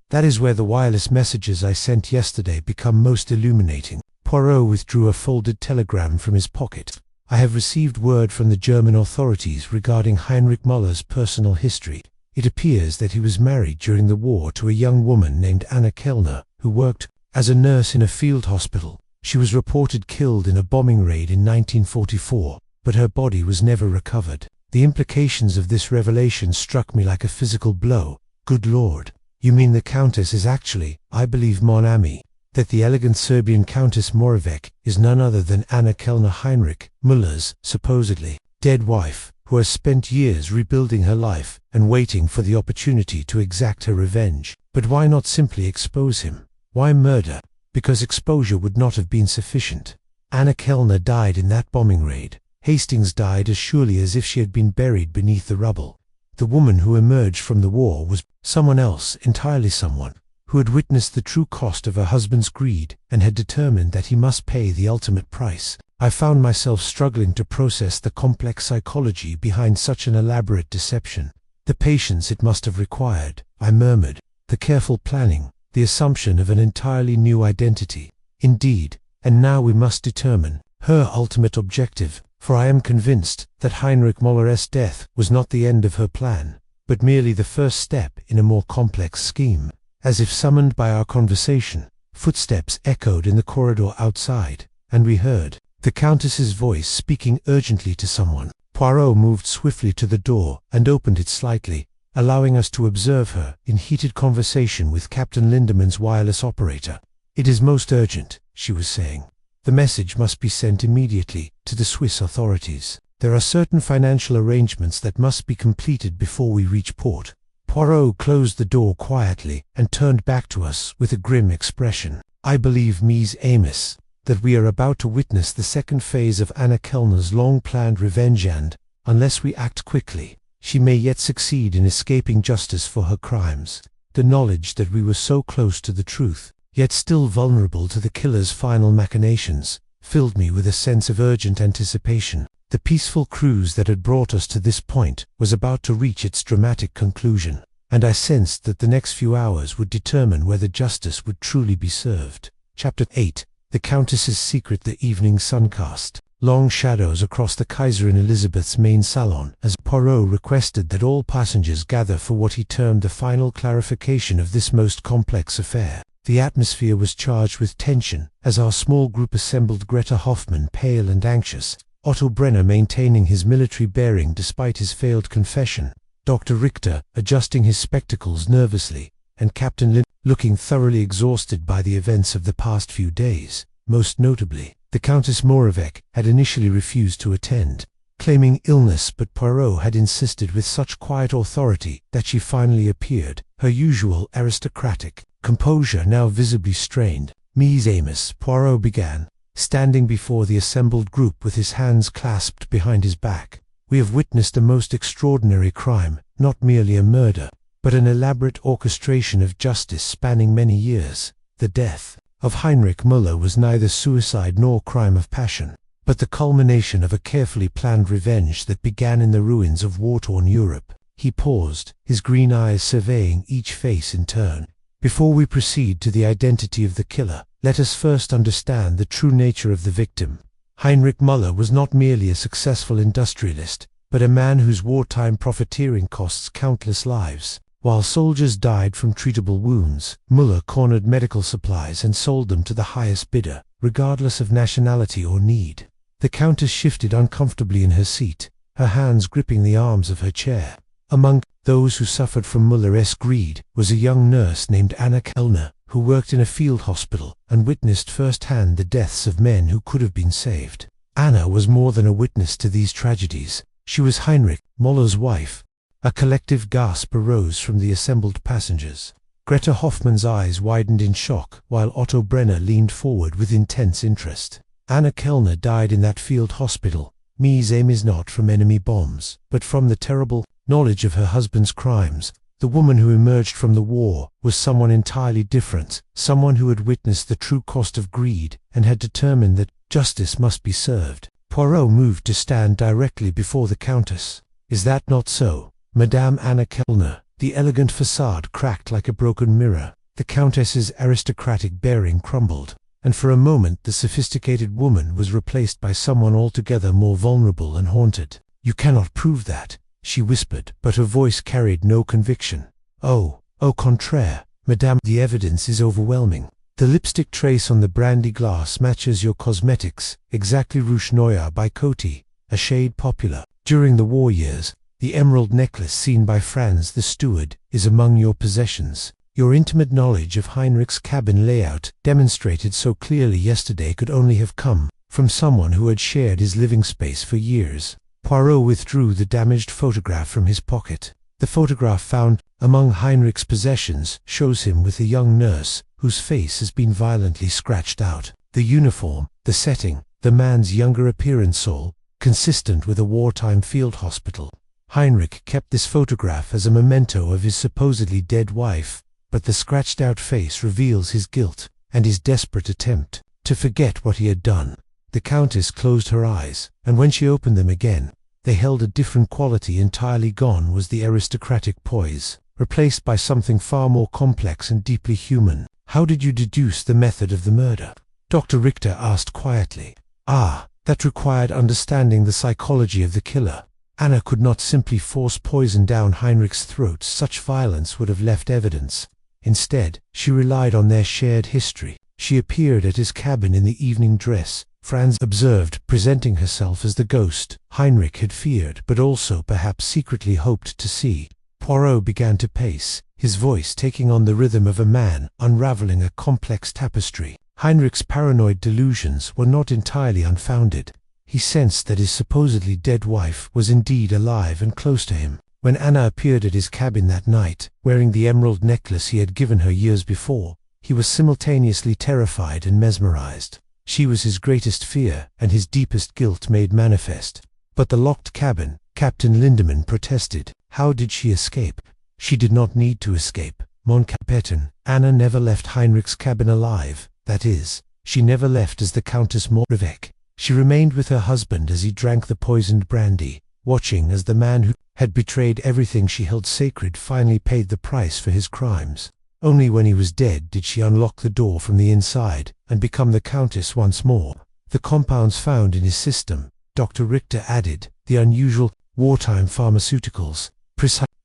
That is where the wireless messages I sent yesterday become most illuminating." Poirot withdrew a folded telegram from his pocket. "I have received word from the German authorities regarding Heinrich Muller's personal history. It appears that he was married during the war to a young woman named Anna Kellner, who worked as a nurse in a field hospital. She was reported killed in a bombing raid in 1944, but her body was never recovered. The implications of this revelation struck me like a physical blow. Good Lord, you mean the Countess is actually, I believe, mon amie, that the elegant Serbian Countess Moravec is none other than Anna Kellner, Heinrich Muller's, supposedly, dead wife, who has spent years rebuilding her life and waiting for the opportunity to exact her revenge. But why not simply expose him? Why murder? Because exposure would not have been sufficient. Anna Kellner died in that bombing raid. Hastings died as surely as if she had been buried beneath the rubble. The woman who emerged from the war was someone else, entirely someone, who had witnessed the true cost of her husband's greed and had determined that he must pay the ultimate price. I found myself struggling to process the complex psychology behind such an elaborate deception. "The patience it must have required," I murmured, "the careful planning, the assumption of an entirely new identity. Indeed, and now we must determine her ultimate objective, for I am convinced that Heinrich Muller's death was not the end of her plan, but merely the first step in a more complex scheme." As if summoned by our conversation, footsteps echoed in the corridor outside, and we heard the Countess's voice speaking urgently to someone. Poirot moved swiftly to the door and opened it slightly, allowing us to observe her in heated conversation with Captain Lindemann's wireless operator. "It is most urgent," she was saying. "The message must be sent immediately to the Swiss authorities. There are certain financial arrangements that must be completed before we reach port." Poirot closed the door quietly and turned back to us with a grim expression. "I believe, Ms. Amos, that we are about to witness the second phase of Anna Kellner's long-planned revenge, and, unless we act quickly, she may yet succeed in escaping justice for her crimes." The knowledge that we were so close to the truth, yet still vulnerable to the killer's final machinations, filled me with a sense of urgent anticipation. The peaceful cruise that had brought us to this point was about to reach its dramatic conclusion, and I sensed that the next few hours would determine whether justice would truly be served. Chapter 8. The Countess's Secret. The evening sun cast long shadows across the Kaiserin Elizabeth's main salon as Poirot requested that all passengers gather for what he termed the final clarification of this most complex affair. The atmosphere was charged with tension as our small group assembled. Greta Hoffmann, pale and anxious, Otto Brenner maintaining his military bearing despite his failed confession, Dr. Richter adjusting his spectacles nervously, and Captain Lind looking thoroughly exhausted by the events of the past few days. Most notably, the Countess Moravec had initially refused to attend. claiming illness, but Poirot had insisted with such quiet authority that she finally appeared, her usual aristocratic composure now visibly strained. "Ms. Amos," Poirot began, standing before the assembled group with his hands clasped behind his back, "we have witnessed a most extraordinary crime, not merely a murder, but an elaborate orchestration of justice spanning many years. The death of Heinrich Müller was neither suicide nor crime of passion, but the culmination of a carefully planned revenge that began in the ruins of war-torn Europe." He paused, his green eyes surveying each face in turn. "Before we proceed to the identity of the killer, let us first understand the true nature of the victim. Heinrich Müller was not merely a successful industrialist, but a man whose wartime profiteering costs countless lives. While soldiers died from treatable wounds, Müller cornered medical supplies and sold them to the highest bidder, regardless of nationality or need." The Countess shifted uncomfortably in her seat, her hands gripping the arms of her chair. Among those who suffered from Müller's greed was a young nurse named Anna Kellner, who worked in a field hospital and witnessed firsthand the deaths of men who could have been saved. Anna was more than a witness to these tragedies. She was Heinrich Müller's wife. A collective gasp arose from the assembled passengers. Greta Hoffmann's eyes widened in shock, while Otto Brenner leaned forward with intense interest. "Anna Kellner died in that field hospital, Ms. Amos, not from enemy bombs, but from the terrible knowledge of her husband's crimes. The woman who emerged from the war was someone entirely different, someone who had witnessed the true cost of greed and had determined that justice must be served." Poirot moved to stand directly before the Countess. "Is that not so, Madame Anna Kellner?" The elegant facade cracked like a broken mirror. The Countess's aristocratic bearing crumbled, and for a moment the sophisticated woman was replaced by someone altogether more vulnerable and haunted. "You cannot prove that," she whispered, but her voice carried no conviction. Au contraire, Madame, the evidence is overwhelming. The lipstick trace on the brandy glass matches your cosmetics, exactly Rouge Noir by Coty, a shade popular during the war years. The emerald necklace seen by Franz the steward is among your possessions. Your intimate knowledge of Heinrich's cabin layout, demonstrated so clearly yesterday, could only have come from someone who had shared his living space for years. Poirot withdrew the damaged photograph from his pocket. The photograph found among Heinrich's possessions shows him with a young nurse whose face has been violently scratched out. The uniform, the setting, the man's younger appearance, all consistent with a wartime field hospital. Heinrich kept this photograph as a memento of his supposedly dead wife, but the scratched-out face reveals his guilt and his desperate attempt to forget what he had done. The Countess closed her eyes, and when she opened them again, they held a different quality. Entirely gone was the aristocratic poise, replaced by something far more complex and deeply human. "How did you deduce the method of the murder?" Dr. Richter asked quietly. That required understanding the psychology of the killer. Anna could not simply force poison down Heinrich's throat. Such violence would have left evidence. Instead, she relied on their shared history. She appeared at his cabin in the evening dress, Franz observed, presenting herself as the ghost Heinrich had feared but also perhaps secretly hoped to see. Poirot began to pace, his voice taking on the rhythm of a man unraveling a complex tapestry. Heinrich's paranoid delusions were not entirely unfounded. He sensed that his supposedly dead wife was indeed alive and close to him. When Anna appeared at his cabin that night, wearing the emerald necklace he had given her years before, he was simultaneously terrified and mesmerized. She was his greatest fear and his deepest guilt made manifest. But the locked cabin, Captain Lindemann protested. How did she escape? She did not need to escape, Mon Capitaine. Anna never left Heinrich's cabin alive. That is, she never left as the Countess Moravec. She remained with her husband as he drank the poisoned brandy, watching as the man who had betrayed everything she held sacred finally paid the price for his crimes. Only when he was dead did she unlock the door from the inside and become the Countess once more. The compounds found in his system, Dr. Richter added, the unusual wartime pharmaceuticals.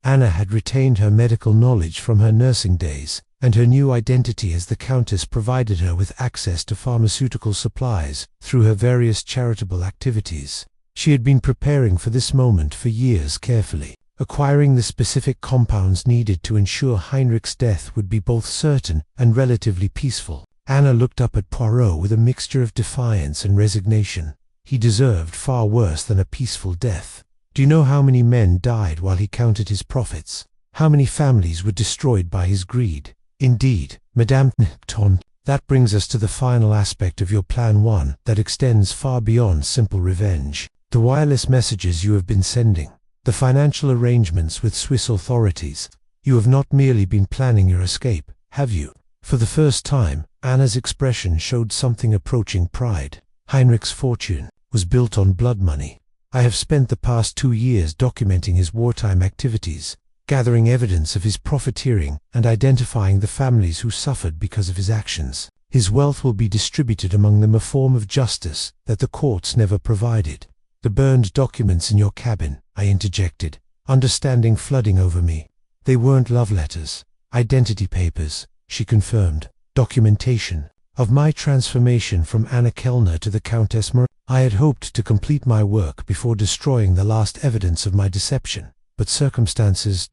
Anna had retained her medical knowledge from her nursing days, and her new identity as the Countess provided her with access to pharmaceutical supplies through her various charitable activities. She had been preparing for this moment for years carefully, acquiring the specific compounds needed to ensure Heinrich's death would be both certain and relatively peaceful. Anna looked up at Poirot with a mixture of defiance and resignation. He deserved far worse than a peaceful death. Do you know how many men died while he counted his profits? How many families were destroyed by his greed? Indeed, Madame Ton. That brings us to the final aspect of your plan, one that extends far beyond simple revenge. The wireless messages you have been sending, the financial arrangements with Swiss authorities. You have not merely been planning your escape, have you? For the first time, Anna's expression showed something approaching pride. Heinrich's fortune was built on blood money. I have spent the past 2 years documenting his wartime activities, gathering evidence of his profiteering and identifying the families who suffered because of his actions. His wealth will be distributed among them, a form of justice that the courts never provided. The burned documents in your cabin, I interjected, understanding flooding over me. They weren't love letters, identity papers, she confirmed, documentation of my transformation from Anna Kellner to the Countess Mar. I had hoped to complete my work before destroying the last evidence of my deception, but circumstances ...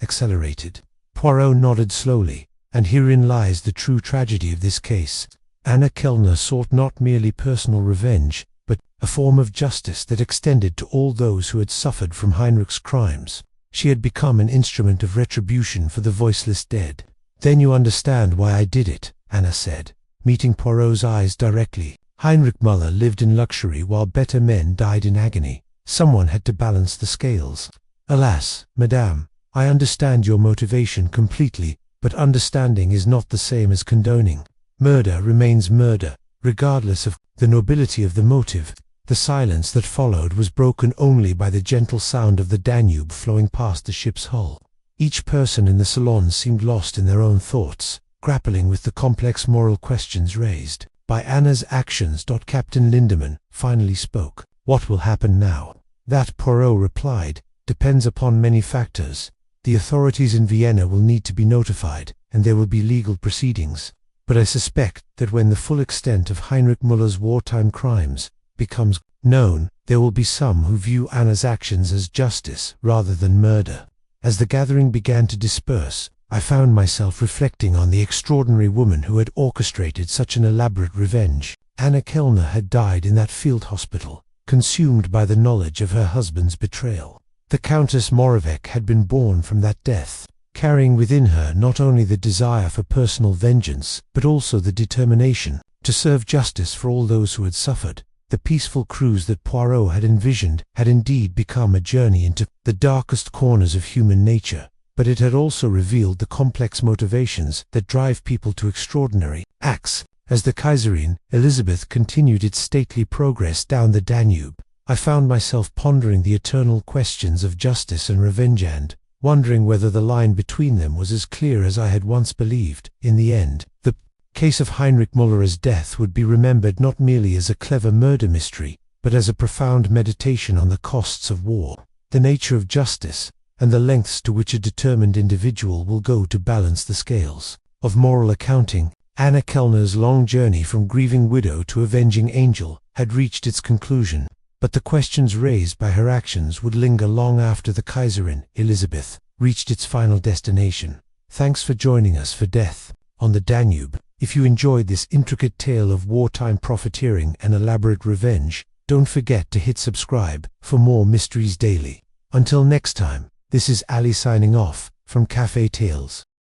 accelerated. Poirot nodded slowly, and herein lies the true tragedy of this case. Anna Kellner sought not merely personal revenge, but a form of justice that extended to all those who had suffered from Heinrich's crimes. She had become an instrument of retribution for the voiceless dead. Then you understand why I did it, Anna said, meeting Poirot's eyes directly. Heinrich Müller lived in luxury while better men died in agony. Someone had to balance the scales. Alas, madame, I understand your motivation completely, but understanding is not the same as condoning. Murder remains murder, regardless of the nobility of the motive. The silence that followed was broken only by the gentle sound of the Danube flowing past the ship's hull. Each person in the salon seemed lost in their own thoughts, grappling with the complex moral questions raised by Anna's actions. Captain Lindemann finally spoke. What will happen now? That, Poirot replied, depends upon many factors. The authorities in Vienna will need to be notified, and there will be legal proceedings. But I suspect that when the full extent of Heinrich Müller's wartime crimes becomes known, there will be some who view Anna's actions as justice rather than murder. As the gathering began to disperse, I found myself reflecting on the extraordinary woman who had orchestrated such an elaborate revenge. Anna Kellner had died in that field hospital, consumed by the knowledge of her husband's betrayal. The Countess Moravec had been born from that death, carrying within her not only the desire for personal vengeance, but also the determination to serve justice for all those who had suffered. The peaceful cruise that Poirot had envisioned had indeed become a journey into the darkest corners of human nature, but it had also revealed the complex motivations that drive people to extraordinary acts. As the Kaiserin Elizabeth continued its stately progress down the Danube, I found myself pondering the eternal questions of justice and revenge and wondering whether the line between them was as clear as I had once believed. In the end, the case of Heinrich Müller's death would be remembered not merely as a clever murder mystery, but as a profound meditation on the costs of war, the nature of justice, and the lengths to which a determined individual will go to balance the scales of moral accounting. Anna Kellner's long journey from grieving widow to avenging angel had reached its conclusion, but the questions raised by her actions would linger long after the Kaiserin Elizabeth reached its final destination. Thanks for joining us for Death on the Danube. If you enjoyed this intricate tale of wartime profiteering and elaborate revenge, don't forget to hit subscribe for more mysteries daily. Until next time, this is Ali signing off from Cafe Tales.